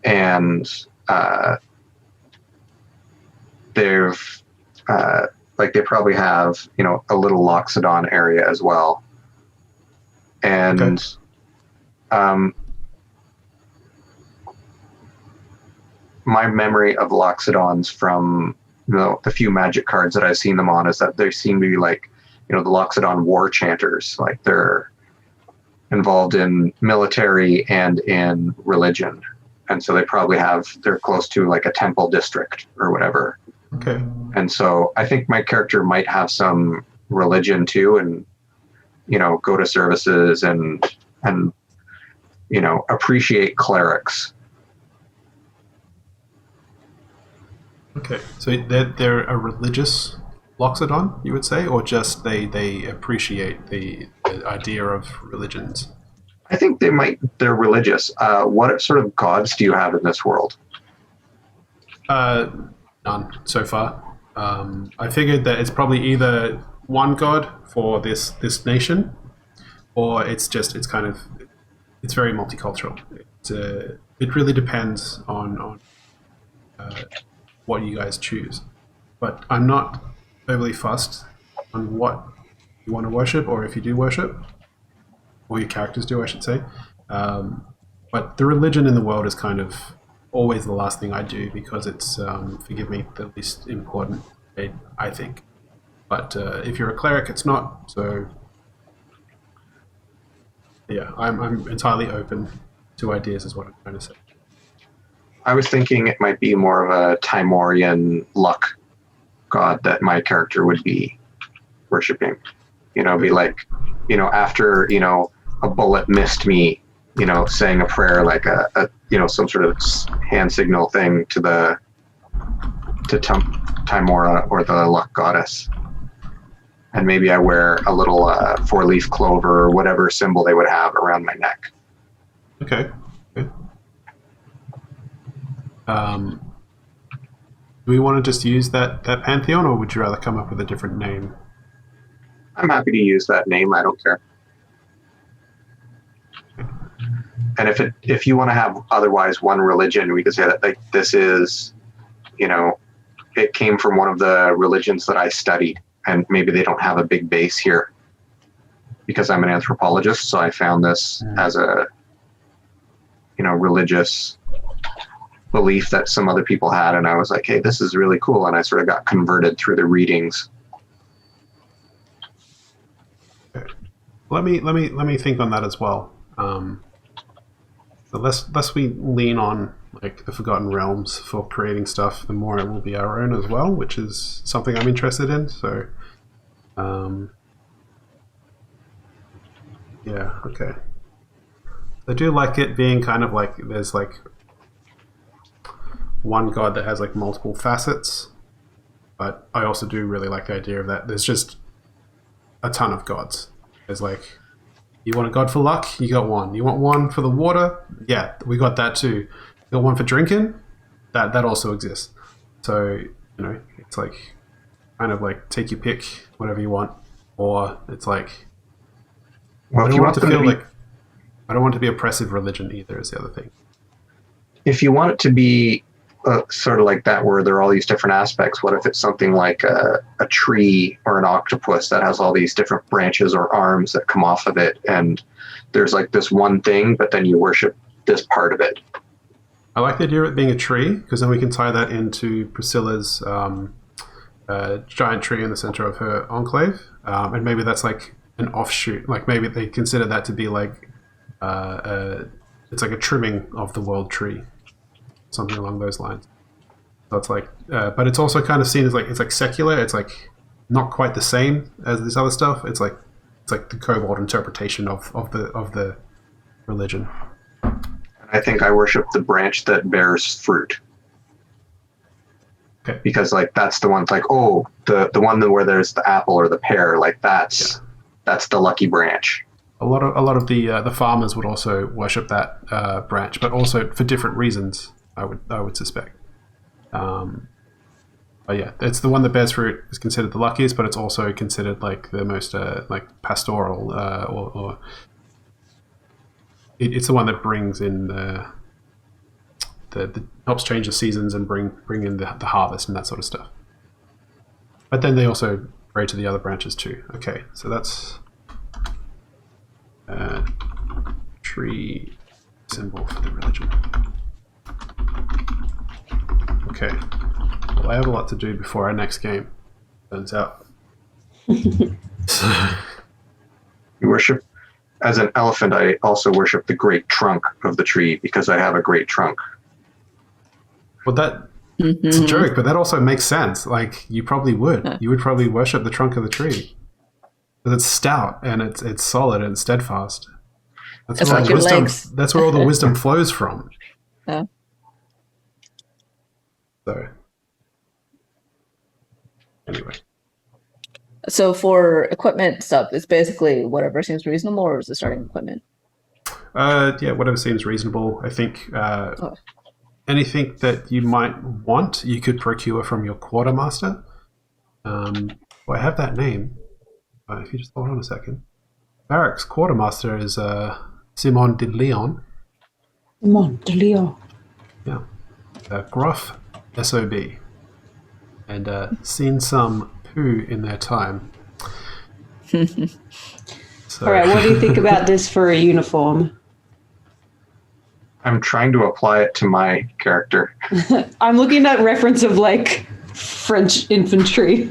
And they probably have, a little Loxodon area as well. And okay. My memory of Loxodons from the few magic cards that I've seen them on is that they seem to be like, the Loxodon war chanters. Like they're involved in military and in religion. And so they're close to like a temple district or whatever. Okay. And so I think my character might have some religion too, and, go to services and appreciate clerics. Okay, so they're a religious Loxodon, you would say, or just they appreciate the idea of religions? I think they're religious. What sort of gods do you have in this world? None so far. I figured that it's probably either one god for this nation, or it's very multicultural. It really depends on what you guys choose. But I'm not overly fussed on what you want to worship, or if you do worship, or your characters do, I should say. But the religion in the world is kind of always the last thing I do, because it's, forgive me, the least important, I think. But if you're a cleric, it's not. So yeah, I'm entirely open to ideas, is what I'm trying to say. I was thinking it might be more of a Timorian luck god that my character would be worshipping. Be like, after, a bullet missed me, saying a prayer, like a some sort of hand signal thing to Timora or the luck goddess. And maybe I wear a little 4-leaf clover or whatever symbol they would have around my neck. Okay. Good. Do we want to just use that pantheon, or would you rather come up with a different name? I'm happy to use that name. I don't care. And if you want to have otherwise one religion, we could say that like this is, it came from one of the religions that I studied, and maybe they don't have a big base here because I'm an anthropologist. So I found this as a, religious belief that some other people had, and I was like, hey, this is really cool, and I sort of got converted through the readings. Okay. Let me think on that as well. The less we lean on like the Forgotten Realms for creating stuff, the more it will be our own as well, which is something I'm interested in. So, yeah, okay. I do like it being kind of like there's like one god that has like multiple facets, but I also do really like the idea of that there's just a ton of gods. There's like, you want a god for luck? You got one. You want one for the water? Yeah, we got that too. You got one for drinking? That also exists. So, it's like kind of like take your pick, whatever you want. Or it's like Well, I if don't you want want it to them to feel be, like I don't want it to be oppressive religion either. Is the other thing. if you want it to be sort of like that, where there are all these different aspects, what if it's something like a tree or an octopus that has all these different branches or arms that come off of it, and there's like this one thing, but then you worship this part of it? I like the idea of it being a tree because then we can tie that into Priscilla's giant tree in the center of her enclave, and maybe that's like an offshoot. Like maybe they consider that to be like it's like a trimming of the world tree, something along those lines. So it's like, but it's also kind of seen as like it's like secular. It's like not quite the same as this other stuff. It's like the kobold interpretation of the religion. I think I worship the branch that bears fruit. Okay. Because like that's the one like, oh, the one where there's the apple or the pear, like that's the lucky branch. A lot of the farmers would also worship that branch, but also for different reasons. I would suspect. But yeah, it's the one that bears fruit is considered the luckiest, but it's also considered like the most like pastoral or it's the one that brings in the helps change the seasons and bring in the harvest and that sort of stuff. But then they also pray to the other branches too. Okay, so that's tree symbol for the religion. Okay, well I have a lot to do before our next game, turns out. You worship, as an elephant, I also worship the great trunk of the tree because I have a great trunk. Well, it's a joke, but that also makes sense. Like, you probably would. You would probably worship the trunk of the tree. Because it's stout, and it's solid, and steadfast. That's It's where like all your wisdom, legs. that's where all the wisdom flows from. Yeah. So, anyway. So for equipment stuff, it's basically whatever seems reasonable, or is it starting equipment? Yeah, whatever seems reasonable. I think anything that you might want, you could procure from your quartermaster. Well, I have that name. If you just hold on a second. Barracks quartermaster is Simon de Leon. Simon de Leon. Yeah. Gruff SOB. And seen some poo in their time. So, All right, what do you think about this for a uniform? I'm trying to apply it to my character. I'm looking at reference of like French infantry.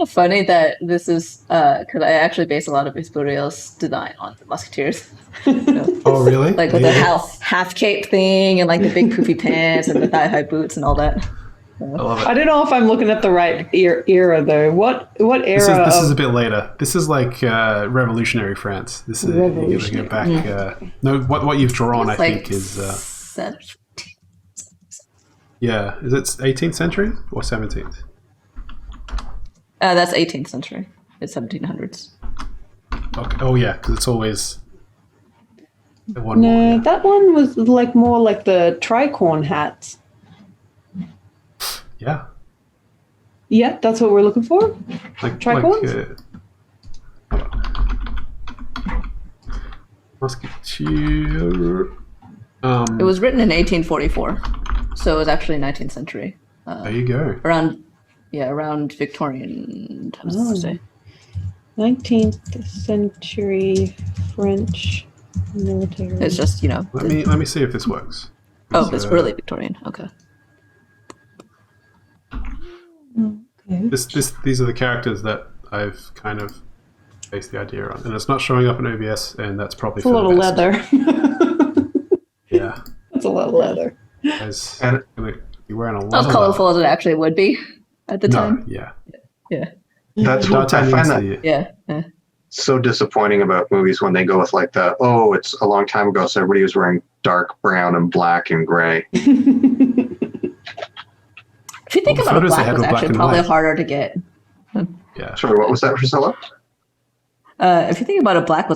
Funny that this is because I actually base a lot of Espurial's design on the Musketeers. Oh, really? Like with the half cape thing and like the big poofy pants and the thigh high boots and all that. I love it. I don't know if I'm looking at the right era though. What era? This is a bit later. This is like Revolutionary France. This is you're gonna go back. No, what you've drawn, I think, is yeah. Is it 18th century or 17th? That's 18th century. It's 1700s. Okay. Oh yeah, because it's always the one. No, more, yeah. that one was like more like the tricorn hats. Yeah. Yeah, that's what we're looking for. Tricorns? Musketeer. It was written in 1844, so it was actually 19th century. There you go. Around Victorian times, I would say. 19th century French military. It's just Let me see if this works. it's early Victorian. Okay. Okay. These are the characters that I've kind of based the idea on, and it's not showing up in OBS, and that's probably It's a lot of leather. Yeah, That's a lot of leather. guys, you're wearing a lot. Not as of colorful leather. as it actually would be at the time. Yeah. Yeah. That's what I find that Yeah. so disappointing about movies when they go with like it's a long time ago, so everybody was wearing dark brown and black and gray. If you think Well, about it, photos they black had was were black actually and probably white. harder to get. Yeah. Sorry, what was that, Priscilla? If you think about it, black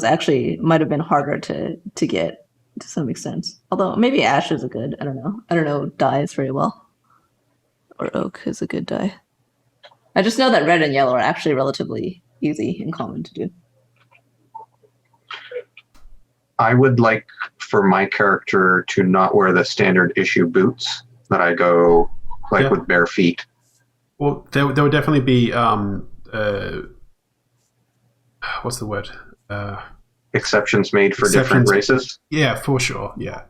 might have been harder to get to some extent. Although maybe ash is a good. I don't know dyes very well. Or oak is a good dye. I just know that red and yellow are actually relatively easy and common to do. I would like for my character to not wear the standard issue boots that I go like with bare feet. Well, there would definitely be what's the word? Exceptions made for different races. Yeah, for sure. Yeah,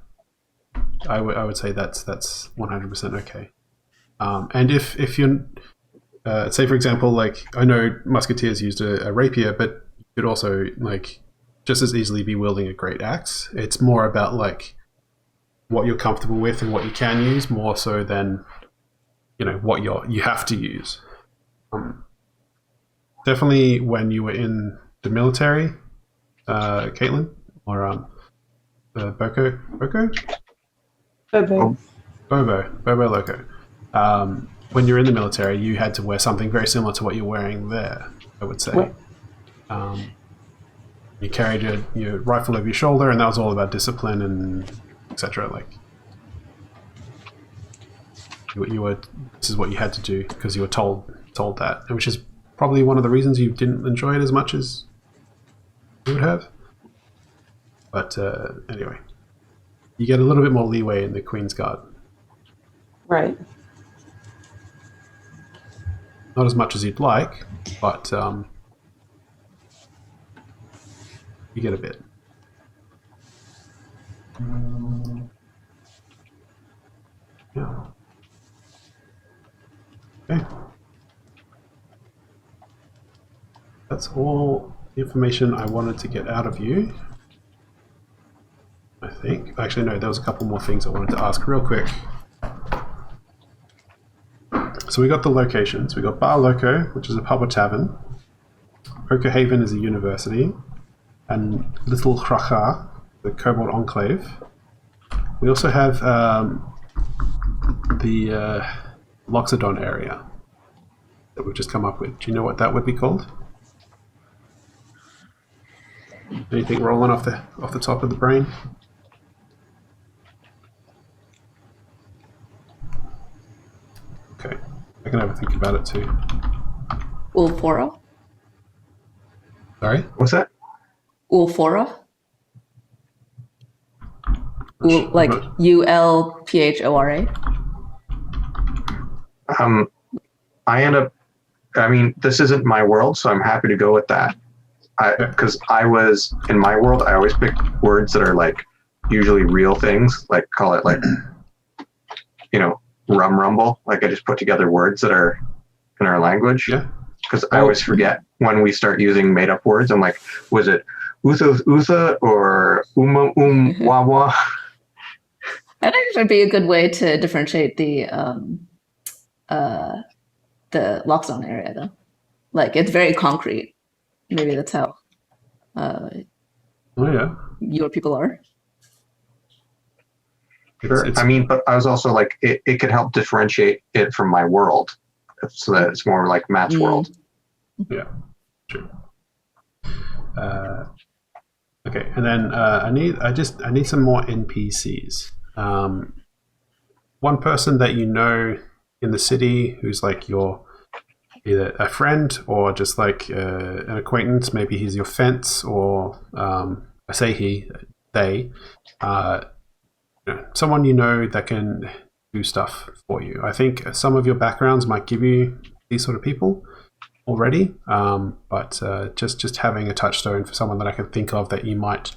I would say that's 100% okay. And if you're say for example, like I know musketeers used a rapier, but you could also like just as easily be wielding a great axe. It's more about like what you're comfortable with and what you can use, more so than what you have to use. Definitely when you were in the military, Caitlin, or Bobo Loco. When you're in the military, you had to wear something very similar to what you're wearing there, I would say. You carried your rifle over your shoulder, and that was all about discipline and etc. Like this is what you had to do because you were told that, which is probably one of the reasons you didn't enjoy it as much as you would have. But anyway, you get a little bit more leeway in the Queen's Guard. Right. Not as much as you'd like, but you get a bit. Yeah. Okay. That's all the information I wanted to get out of you, I think. Actually, no, there was a couple more things I wanted to ask real quick. So we got the locations. We got Bar Loco, which is a pub or tavern. Poker Haven is a university. And Little Kracha, the Kobold Enclave. We also have the Loxodon area that we've just come up with. Do you know what that would be called? Anything rolling off the top of the brain? Okay, I can have a think about it too. Ulfora? Sorry? What's that? Ulfora? Like Ulphora? I mean, this isn't my world, so I'm happy to go with that. Because in my world, I always pick words that are like usually real things, like call it like, rum rumble. Like I just put together words that are in our language. Yeah. Because I always forget when we start using made up words. I'm like, was it utha or wawa? I think it would be a good way to differentiate the Loxodon area, though. Like it's very concrete. Maybe that's how your people are. Sure. I mean, but I was also like, it could help differentiate it from my world, so that it's more like Matt's world. Yeah, true. Okay, and then I need some more NPCs. One person that you know in the city who's like your either a friend or just like an acquaintance. Maybe he's your fence, or I say they, someone you know that can do stuff for you. I think some of your backgrounds might give you these sort of people already, but just having a touchstone for someone that I can think of that you might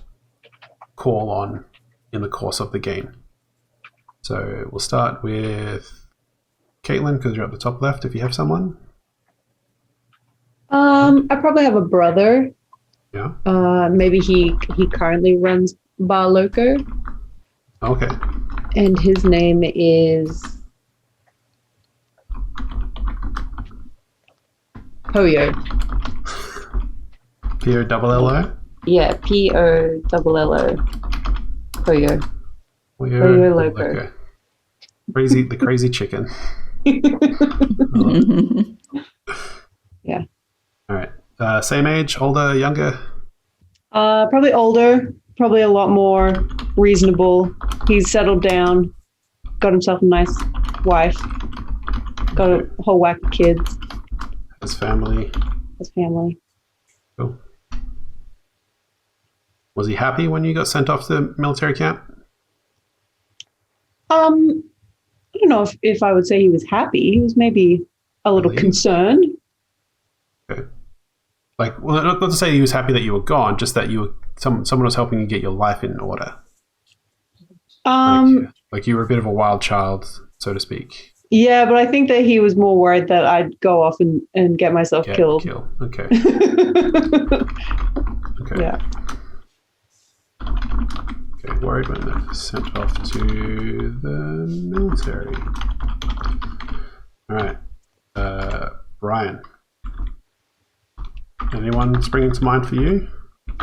call on in the course of the game. So we'll start with Caitlin, because you're at the top left, if you have someone. I probably have a brother. Yeah. Maybe he currently runs Bar Loco. Okay. And his name is Poyo. P-O-L-L-O? Yeah, P-O-L-L-O. Poyo. Poyo Loco. The crazy chicken. Yeah. All right. Same age, older, younger? Probably older. Probably a lot more reasonable. He's settled down. Got himself a nice wife. Got a whole whack of kids. His family. His family. Cool. Was he happy when you got sent off to military camp? I don't know if I would say he was happy. He was maybe a little Relieved? concerned. Okay. Like, well, not to say he was happy that you were gone, just that you were someone was helping you get your life in order. Like you were a bit of a wild child, so to speak. Yeah, but I think that he was more worried that I'd go off and get myself killed. Kill. Okay. Okay. Yeah. Okay. Worried when they're sent off to the military. All right. Brian. Anyone springing to mind for you?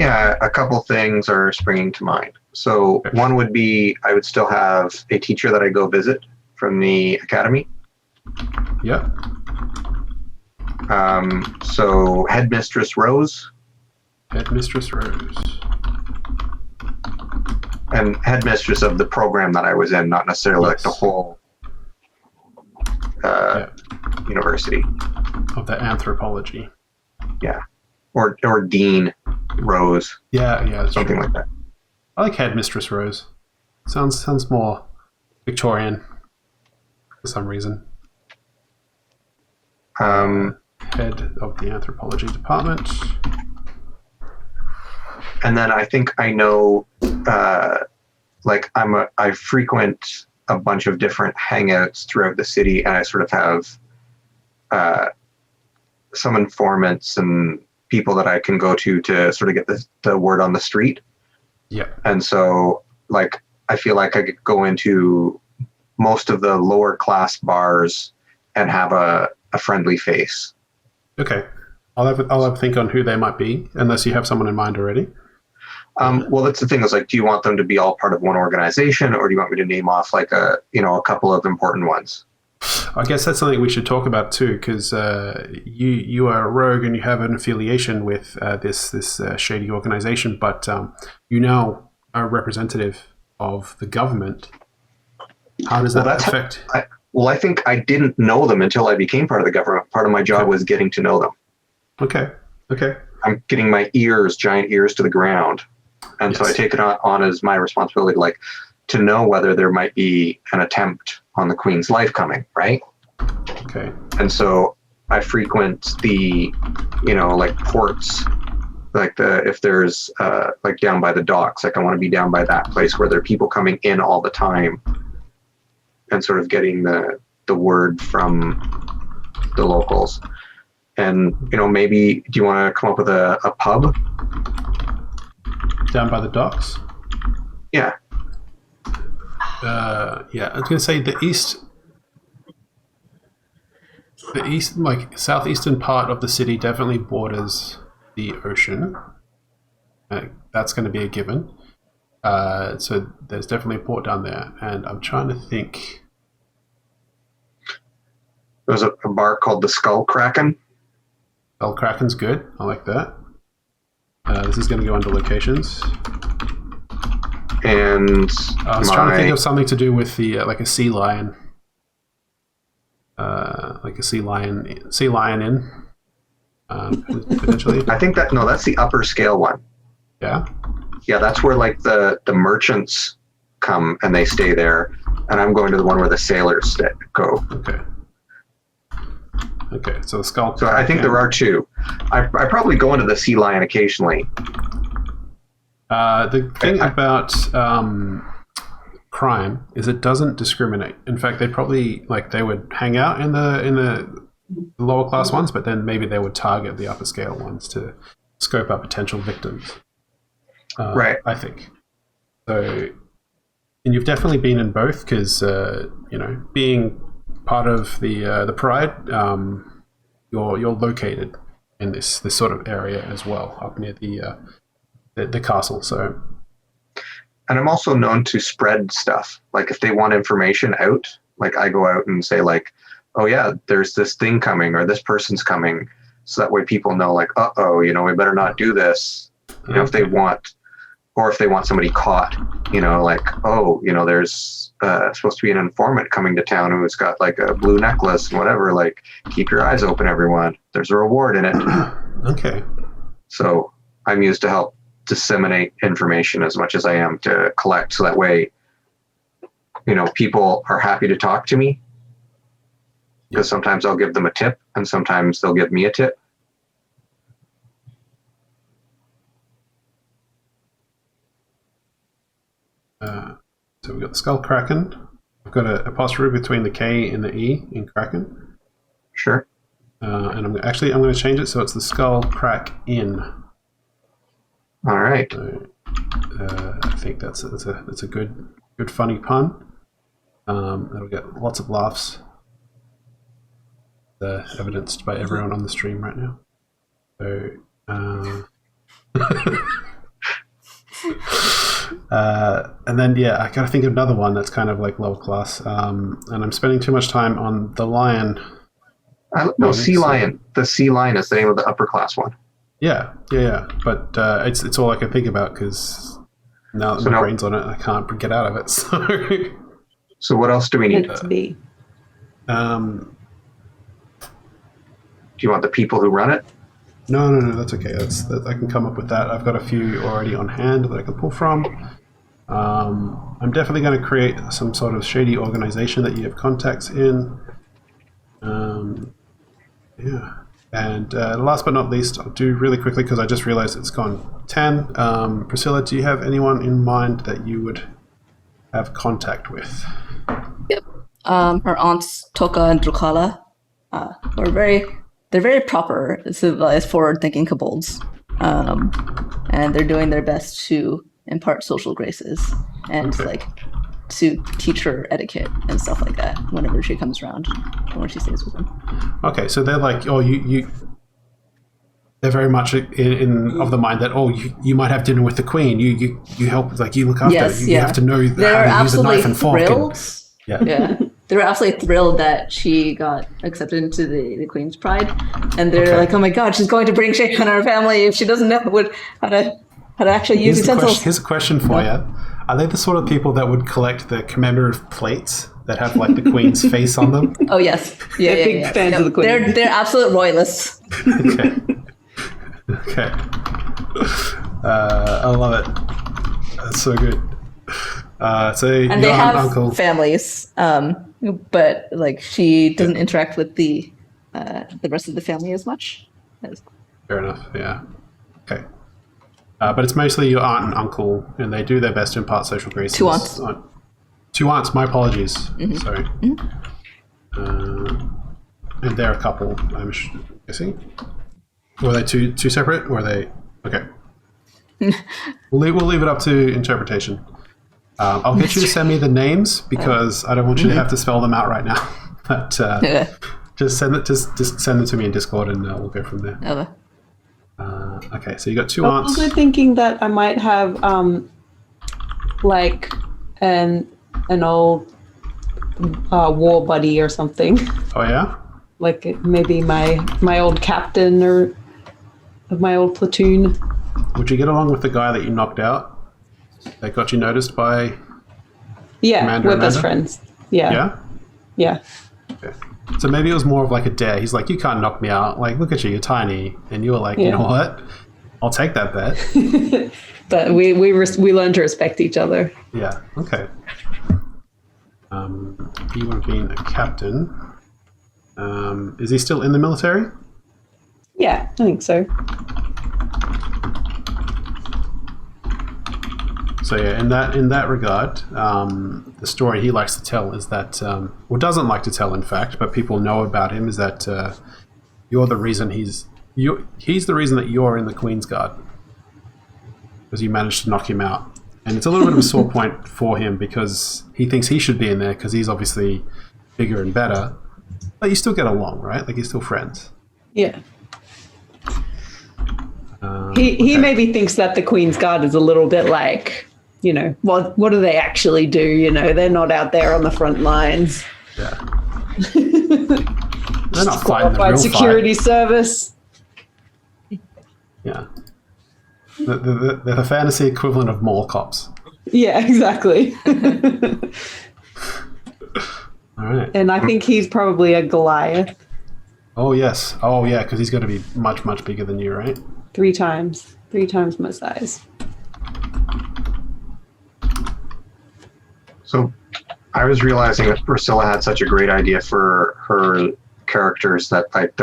Yeah, a couple things are springing to mind. So one would be I would still have a teacher that I go visit from the academy. Yep. So Headmistress Rose. Headmistress Rose. And headmistress of the program that I was in, not necessarily like the whole university. Of the Anthropology. Yeah. Or Dean Rose. Yeah, that's something true. like that. I like Headmistress Rose. Sounds more Victorian for some reason. Head of the Anthropology department. And then I think I know, like I frequent a bunch of different hangouts throughout the city, and I sort of have some informants and people that I can go to sort of get the word on the street. Yeah. And so, like, I feel like I could go into most of the lower class bars and have a friendly face. Okay. I'll have a think on who they might be, unless you have someone in mind already. Well, that's the thing is, like, do you want them to be all part of one organization, or do you want me to name off like a couple of important ones? I guess that's something we should talk about too, because you are a rogue and you have an affiliation with this shady organization, but you now are a representative of the government. How does that affect? I think I didn't know them until I became part of the government. Part of my job was getting to know them. Okay. I'm getting my giant ears to the ground. And so I take it on as my responsibility, like, to know whether there might be an attempt on the Queen's life coming, right? Okay. And so I frequent the, like, ports, like if there's like down by the docks, like I want to be down by that place where there are people coming in all the time and sort of getting the word from the locals. And, maybe, do you want to come up with a pub? Down by the docks? Yeah. I was going to say the east, like southeastern part of the city definitely borders the ocean. That's going to be a given. So there's definitely a port down there. And I'm trying to think. There's a bar called the Skull Kraken. Skull Kraken's good. I like that. This is going to go under locations. And I was trying to think of something to do with the like a sea lion, like a sea lion inn, potentially. I think that's the upper scale one. Yeah. Yeah, that's where like the merchants come and they stay there, and I'm going to the one where the sailors go. Okay. So the skull. So I think there are two. I probably go into the sea lion occasionally. The thing about crime is it doesn't discriminate. In fact, they would hang out in the lower class ones, but then maybe they would target the upper scale ones to scope out potential victims. Right. I think. So, and you've definitely been in both because being part of the Pride, you're located in this sort of area as well, up near the castle. So, and I'm also known to spread stuff. Like if they want information out, like I go out and say like, oh yeah, there's this thing coming or this person's coming, so that way people know like, we better not do this. If they want, or if they want somebody caught, like, there's supposed to be an informant coming to town who's got like a blue necklace and whatever, like, keep your eyes open, everyone. There's a reward in it. Okay. So I'm used to help disseminate information as much as I am to collect, so that way, people are happy to talk to me, because sometimes I'll give them a tip and sometimes they'll give me a tip. So we've got the Skull Kraken. I've got an apostrophe between the K and the E in Kraken. Sure. And I'm going to change it so it's the Skull Crack In. All right. So, I think that's a good funny pun. That'll get lots of laughs. Evidenced by everyone on the stream right now. So, and then I gotta think of another one that's kind of like lower class. And I'm spending too much time on the lion. No, Sea Lion. The Sea Lion is the name of the upper class one. Yeah. But it's all I can think about because now that my brain's on it, I can't get out of it. So what else do we need? To be. Do you want the people who run it? No, that's okay. I can come up with that. I've got a few already on hand that I can pull from. I'm definitely going to create some sort of shady organization that you have contacts in. And last but not least, I'll do really quickly because I just realized it's gone 10. Priscilla, do you have anyone in mind that you would have contact with? Yep. Her aunts Toka and Drukala they're very proper, civilized, forward-thinking kobolds, and they're doing their best to impart social graces and to teach her etiquette and stuff like that whenever she comes around or when she stays with them. Okay, so they're like, they're very much in of the mind that you might have dinner with the queen. You help, you look after. Yes, you have to know they're how to use a knife and fork. Thrilled. Yeah. They were absolutely thrilled that she got accepted into the Queen's Pride, and they're like, "Oh my God, she's going to bring shame on our family if she doesn't know how to actually use utensils." Here's a question for you: are they the sort of people that would collect the commemorative plates that have the Queen's face on them? Oh yes, They're big fans of the Queen. They're absolute royalists. Okay. I love it. That's so good. And they have families, but she doesn't interact with the rest of the family as much. Fair enough. Yeah. Okay. But it's mostly your aunt and uncle, and they do their best to impart social graces. Two aunts. Two aunts. My apologies. Mm-hmm. Sorry. Mm-hmm. And they're a couple. I'm guessing. Were they two separate? Or are they okay? We'll leave it up to interpretation. I'll get you to send me the names because I don't want you to have to spell them out right now. But just send them to me in Discord and we'll go from there. Okay. Okay, so you got two I'm aunts. also thinking that I might have an old war buddy or something. Oh yeah? Maybe my old captain or of my old platoon. Would you get along with the guy that you knocked out? That got you noticed by Commander we're Amanda? best friends. Yeah. Okay. So maybe it was more of a dare. He's like, you can't knock me out. Look at you, you're tiny. And you were like, you know what? I'll take that bet. But we learn to respect each other. Yeah, okay. He would have been a captain. Is he still in the military? Yeah, I think so. So yeah, in that regard, the story he likes to tell is that, or doesn't like to tell, in fact, but people know about him, is that you're the reason he's the reason that you're in the Queen's Guard, because you managed to knock him out, and it's a little bit of a sore point for him because he thinks he should be in there because he's obviously bigger and better, but you still get along, right? You're still friends. Yeah. He maybe thinks that the Queen's Guard is a little bit what do they actually do? They're not out there on the front lines. Yeah. They're not fighting the real security service. Yeah. They're the fantasy equivalent of mall cops. Yeah, exactly. All right. And I think he's probably a Goliath. Oh, yes. Oh, yeah, because he's got to be much, much bigger than you, right? 3 times my size. So I was realizing that Priscilla had such a great idea for her characters that like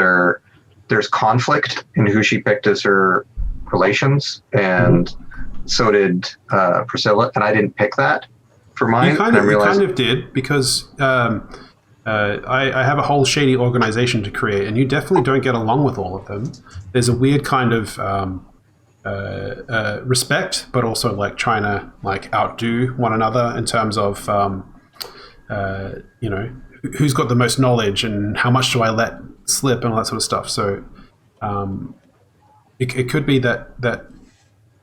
there's conflict in who she picked as her relations, and so did Priscilla, and I didn't pick that for mine. You kind of did, because I have a whole shady organization to create, and you definitely don't get along with all of them. There's a weird kind of respect, but also like trying to like outdo one another in terms of who's got the most knowledge and how much do I let slip and all that sort of stuff. So it could be that got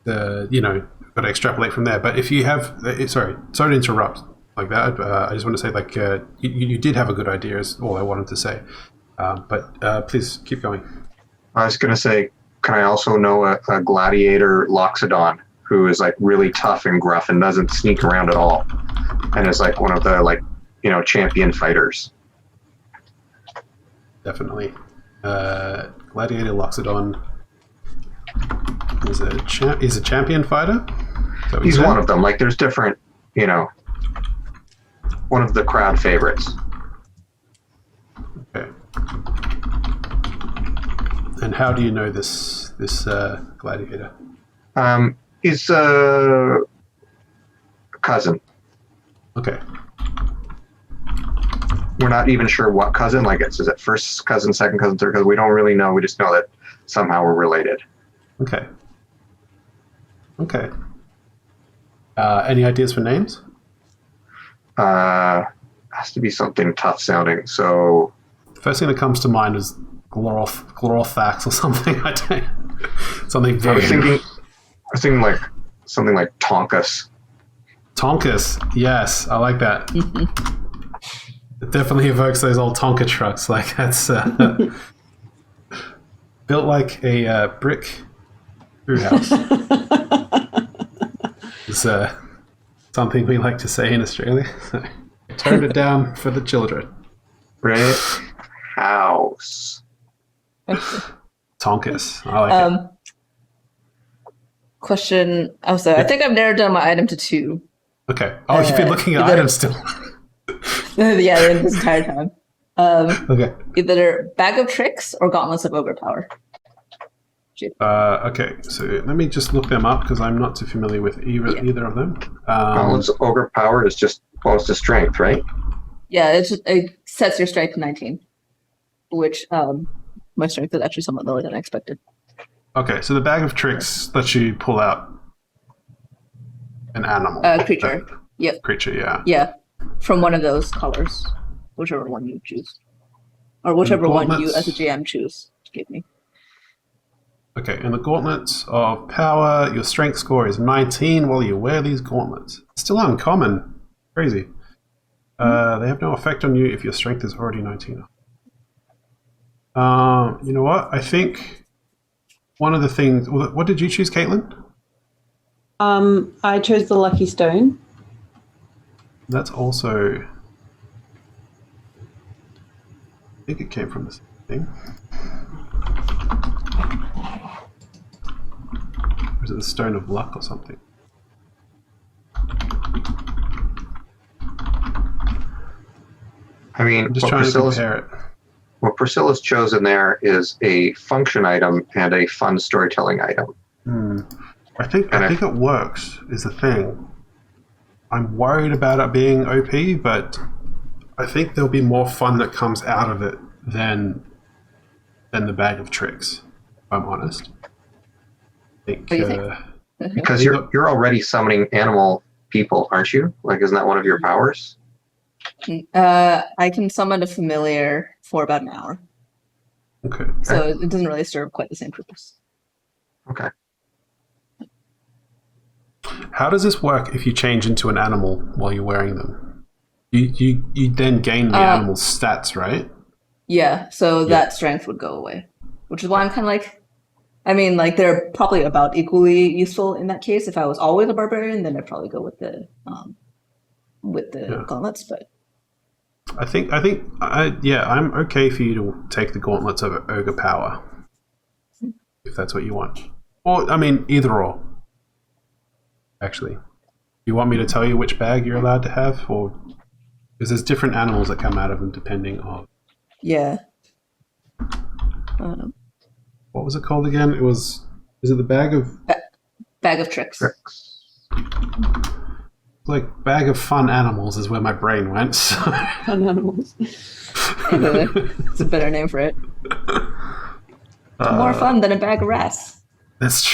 to extrapolate from there. But if you have, sorry to interrupt like that. I just want to say like you did have a good idea is all I wanted to say. But please keep going. I was going to say, can I also know a gladiator Loxodon who is like really tough and gruff and doesn't sneak around at all, and is like one of the champion fighters? Definitely. Gladiator Loxodon is a champion fighter? He's one of them. Like there's different, one of the crowd favorites. Okay. And how do you know this gladiator? He's a cousin. Okay. We're not even sure what cousin. Like is it first cousin, second cousin, third cousin? We don't really know. We just know that somehow we're related. Okay. Any ideas for names? Has to be something tough sounding. So first thing that comes to mind is Glorothax or something. I don't. Something very. I was thinking like something like Tonkus. Tonkus, yes, I like that. It definitely evokes those old Tonka trucks. Like that's built like a brick brew house. It's something we like to say in Australia. Tone it down for the children. Brick house. Tonkus, I like it. Question. Oh, so I think I've narrowed down my item to 2. Okay. Oh, you've been looking at items still. Yeah, this entire time. Okay. Either Bag of Tricks or Gauntlets of Power. Okay, so let me just look them up because I'm not too familiar with either of them. Gauntlets of Power is just bonus to strength, right? Yeah, it sets your strength to 19, which my strength is actually somewhat lower than I expected. Okay, so the Bag of Tricks lets you pull out an animal. Creature. Yep. Creature, yeah. Yeah, from one of those colors, whichever one you choose. Or whichever one you as a GM choose to give me. Okay, in the Gauntlets of Power, your strength score is 19 while you wear these gauntlets. Still uncommon. Crazy. They have no effect on you if your strength is already 19. You know what? I think one of the things... What did you choose, Caitlin? I chose the Lucky Stone. That's also... I think it came from the same thing. Or is it the Stone of Luck or something? I mean, I'm just trying to compare it. What Priscilla's chosen there is a function item and a fun storytelling item. I think it works, is the thing. I'm worried about it being OP, but I think there'll be more fun that comes out of it than the Bag of Tricks, if I'm honest. I think, because you're already summoning animal people, aren't you? Like, isn't that one of your powers? I can summon a familiar for about an hour. Okay. So it doesn't really serve quite the same purpose. Okay. How does this work if you change into an animal while you're wearing them? You then gain the animal's stats, right? Yeah, so that strength would go away. Which is why I'm kind of like... I mean, like, they're probably about equally useful in that case. If I was always a barbarian, then I'd probably go with the gauntlets, but... I think, I'm okay for you to take the Gauntlets of Ogre Power. If that's what you want. Or, I mean, either or. Actually. you want me to tell you which bag you're allowed to have, or because there's different animals that come out of them depending on Yeah. what was it called again? Is it the bag of Bag of tricks. like bag of fun animals is where my brain went. So. Fun animals. It's a better name for it. More fun than a bag of rats. That's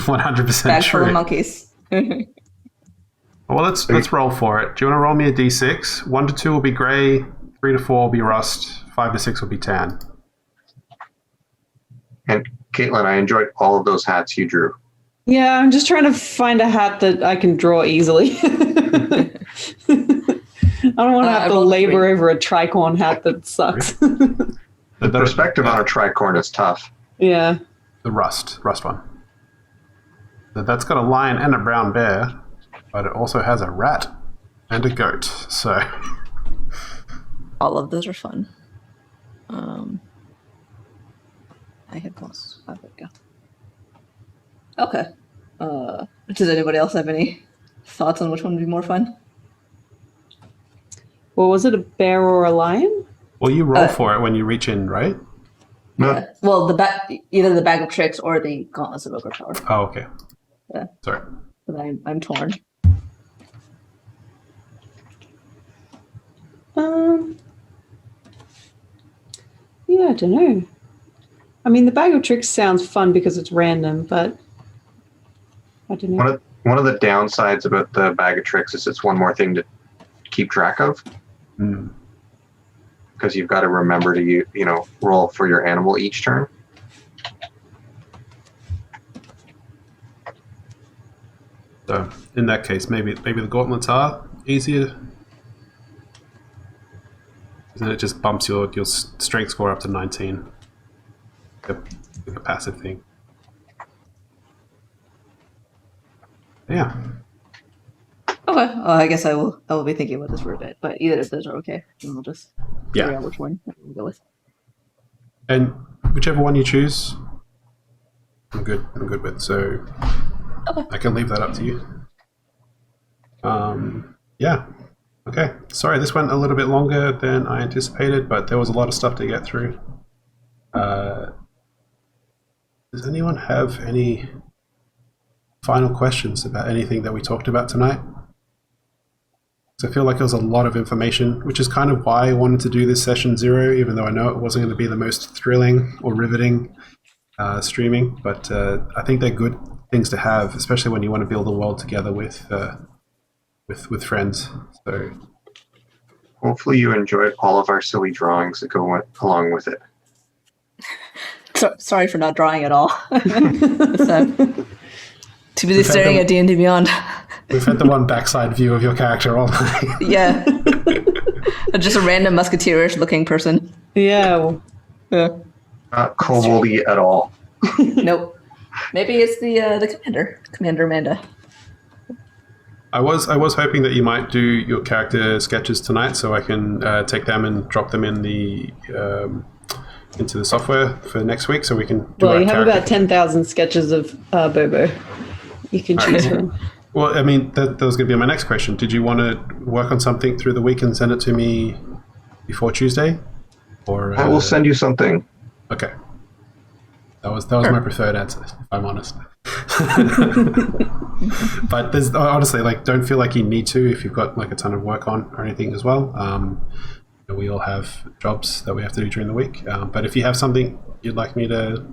100% Bag true. full of monkeys. Well, let's roll for it. Do you want to roll me a d6? 1 to 2 will be grey, 3 to 4 will be rust, 5 to 6 will be tan. And Caitlin, I enjoyed all of those hats you drew. Yeah, I'm just trying to find a hat that I can draw easily. I don't want to have to labor over a tricorn hat that sucks. The perspective on a tricorn is tough. Yeah. The rust one. That's got a lion and a brown bear, but it also has a rat and a goat. So All of those are fun. I had plus 5. There we go. Okay. Does anybody else have any thoughts on which one would be more fun? Well, was it a bear or a lion? well, you roll for it when you reach in, right? No. Yeah. Well, either the bag of tricks or the Gauntlet of Power. Oh, okay. Yeah. Sorry. But I'm torn. Yeah, I don't know. I mean, the bag of tricks sounds fun because it's random, but I don't know. One of the downsides about the bag of tricks is it's one more thing to keep track of. Because you've got to remember to roll for your animal each turn. So in that case, maybe the gauntlets are easier. Then it just bumps your strength score up to 19. Like a passive thing. Yeah. Okay. Well, I guess I will be thinking about this for a bit. But either of those are okay. And we'll just figure out which one we'll go with. And whichever one you choose, I'm good with. So I can leave that up to you. Yeah. Okay. Sorry, this went a little bit longer than I anticipated, but there was a lot of stuff to get through. Does anyone have any final questions about anything that we talked about tonight? So I feel like there was a lot of information, which is kind of why I wanted to do this session 0, even though I know it wasn't going to be the most thrilling or riveting streaming. But I think they're good things to have, especially when you want to build a world together with friends. So Hopefully you enjoyed all of our silly drawings that go along with it. Sorry for not drawing at all. Too busy staring at D&D Beyond. We've had the one backside view of your character all night. Yeah. Just a random musketeer-ish looking person. Yeah. Not koboldy at all. Nope. Maybe it's the Commander Amanda. I was hoping that you might do your character sketches tonight, so I can take them and drop them in the into the software for next week, so we can do. Well, our you have character. about 10,000 sketches of Bobo. You can choose from. Well, I mean, that was going to be my next question. Did you want to work on something through the week and send it to me before Tuesday? Or I will send you something. Okay. That was my preferred answer, if I'm honest. But there's honestly, don't feel like you need to if you've got a ton of work on or anything as well. We all have jobs that we have to do during the week. But if you have something you'd like me to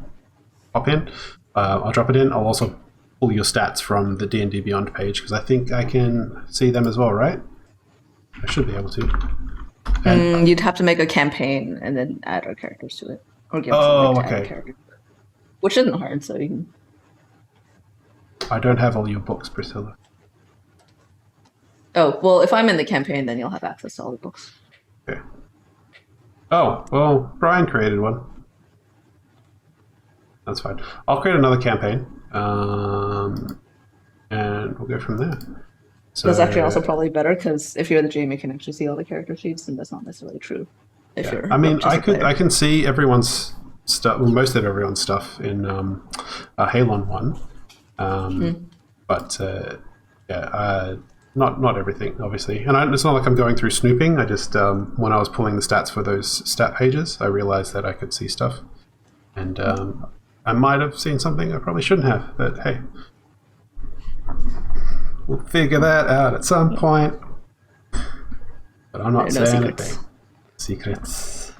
pop in, I'll drop it in. I'll also pull your stats from the D&D Beyond page because I think I can see them as well, right? I should be able to. And, You'd have to make a campaign and then add our characters to it. Or give Oh, to add a okay. character. Which isn't hard, so you can... I don't have all your books, Priscilla. Oh, well, if I'm in the campaign, then you'll have access to all the books. Okay. Oh, well, Brian created one. That's fine. I'll create another campaign, and we'll go from there. So, That's actually also probably better, because if you're the GM, you can actually see all the character sheets, and that's not necessarily true. If you're I mean, just a player. I can see everyone's stuff, well, most of everyone's stuff in Halon 1. But Not everything, obviously. And it's not like I'm going through snooping. I just, when I was pulling the stats for those stat pages, I realized that I could see stuff. And I might have seen something I probably shouldn't have, but hey. We'll figure that out at some point. But I'm not There are no saying secrets. anything. Secrets.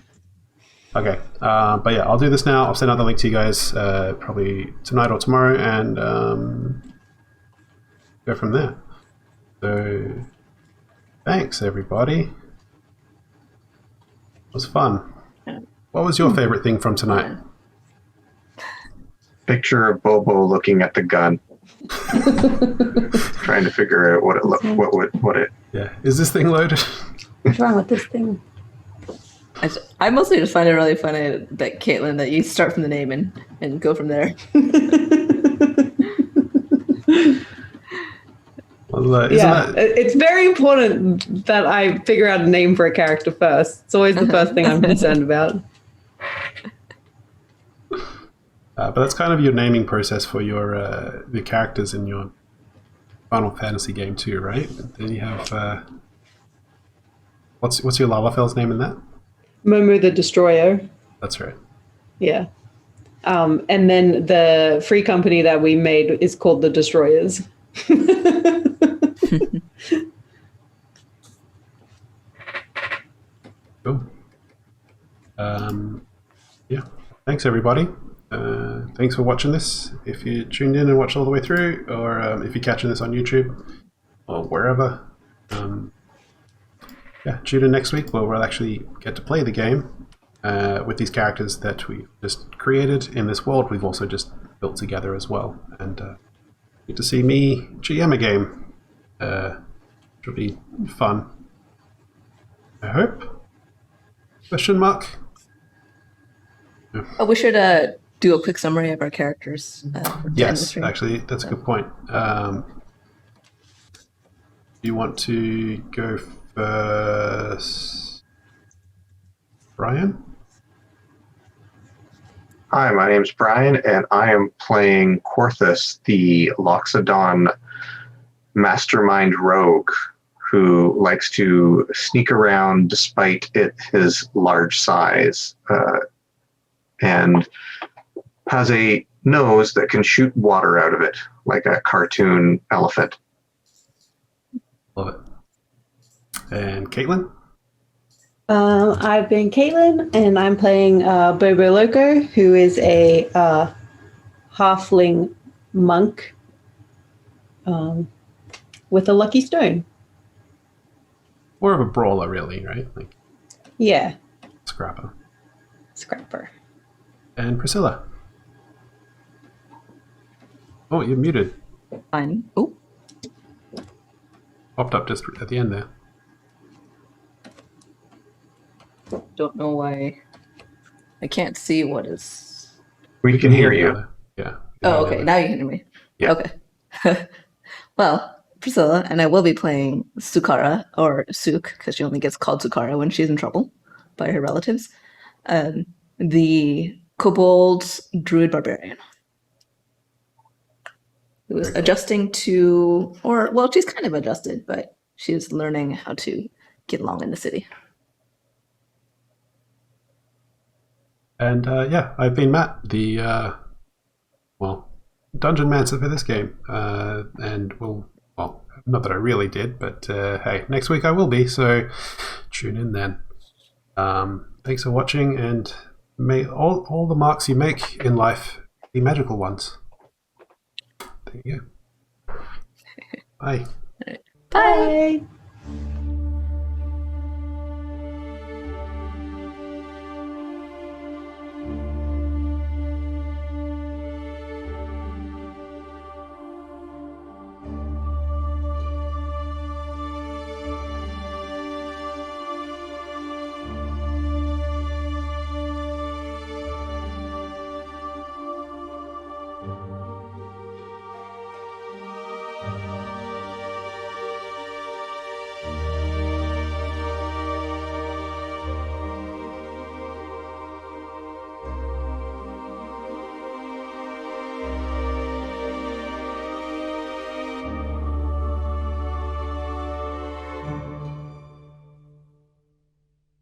Okay, but yeah, I'll do this now. I'll send out the link to you guys probably tonight or tomorrow, and go from there. So, thanks everybody. It was fun. What was your favorite thing from tonight? Picture of Bobo looking at the gun, trying to figure out what it. Yeah, is this thing loaded? What's wrong with this thing? I mostly just find it really funny that Caitlin, that you start from the name and go from there. Well, Yeah, it's very important that I figure out a name for a character first. It's always the first thing I'm concerned about. but that's kind of your naming process for your the characters in your Final Fantasy game too, right? Then you have what's your Lalafel's name in that? Momo the Destroyer. That's right. Yeah. And then the free company that we made is called the Destroyers. Cool. Yeah. Thanks everybody. Thanks for watching this. If you tuned in and watched all the way through, or if you're catching this on YouTube or wherever, yeah, tune in next week where we'll actually get to play the game with these characters that we just created in this world we've also just built together as well. And get to see me GM a game. It'll be fun. I hope. Question mark? Oh, we should do a quick summary of our characters. For the end of the Yes, stream. actually, that's a good point. You want to go first, Brian? Hi, my name's Brian, and I am playing Quarthus, the Loxodon mastermind rogue, who likes to sneak around despite his large size, and has a nose that can shoot water out of it, like a cartoon elephant. Love it. And Caitlin? I've been Caitlin, and I'm playing Bobo Loco, who is a halfling monk with a lucky stone. More of a brawler, really, right? Like Yeah, scrapper. scrapper. And Priscilla? Oh, you're muted. Fine. Oh, Popped up just at the end there. don't know why. I can't see what is. We can hear you. Yeah. Oh, okay. Now you can hear me. Yeah. Okay. Well, Priscilla and I will be playing Sukara, or Suk, because she only gets called Sukara when she's in trouble by her relatives. The kobold druid barbarian, who is adjusting to, or well, she's kind of adjusted, but she's learning how to get along in the city. And yeah, I've been Matt, the dungeon mancer for this game, and well, not that I really did, but hey, next week I will be. So tune in then. Thanks for watching, and may all the marks you make in life be magical ones. There you go. Bye. Bye. Bye.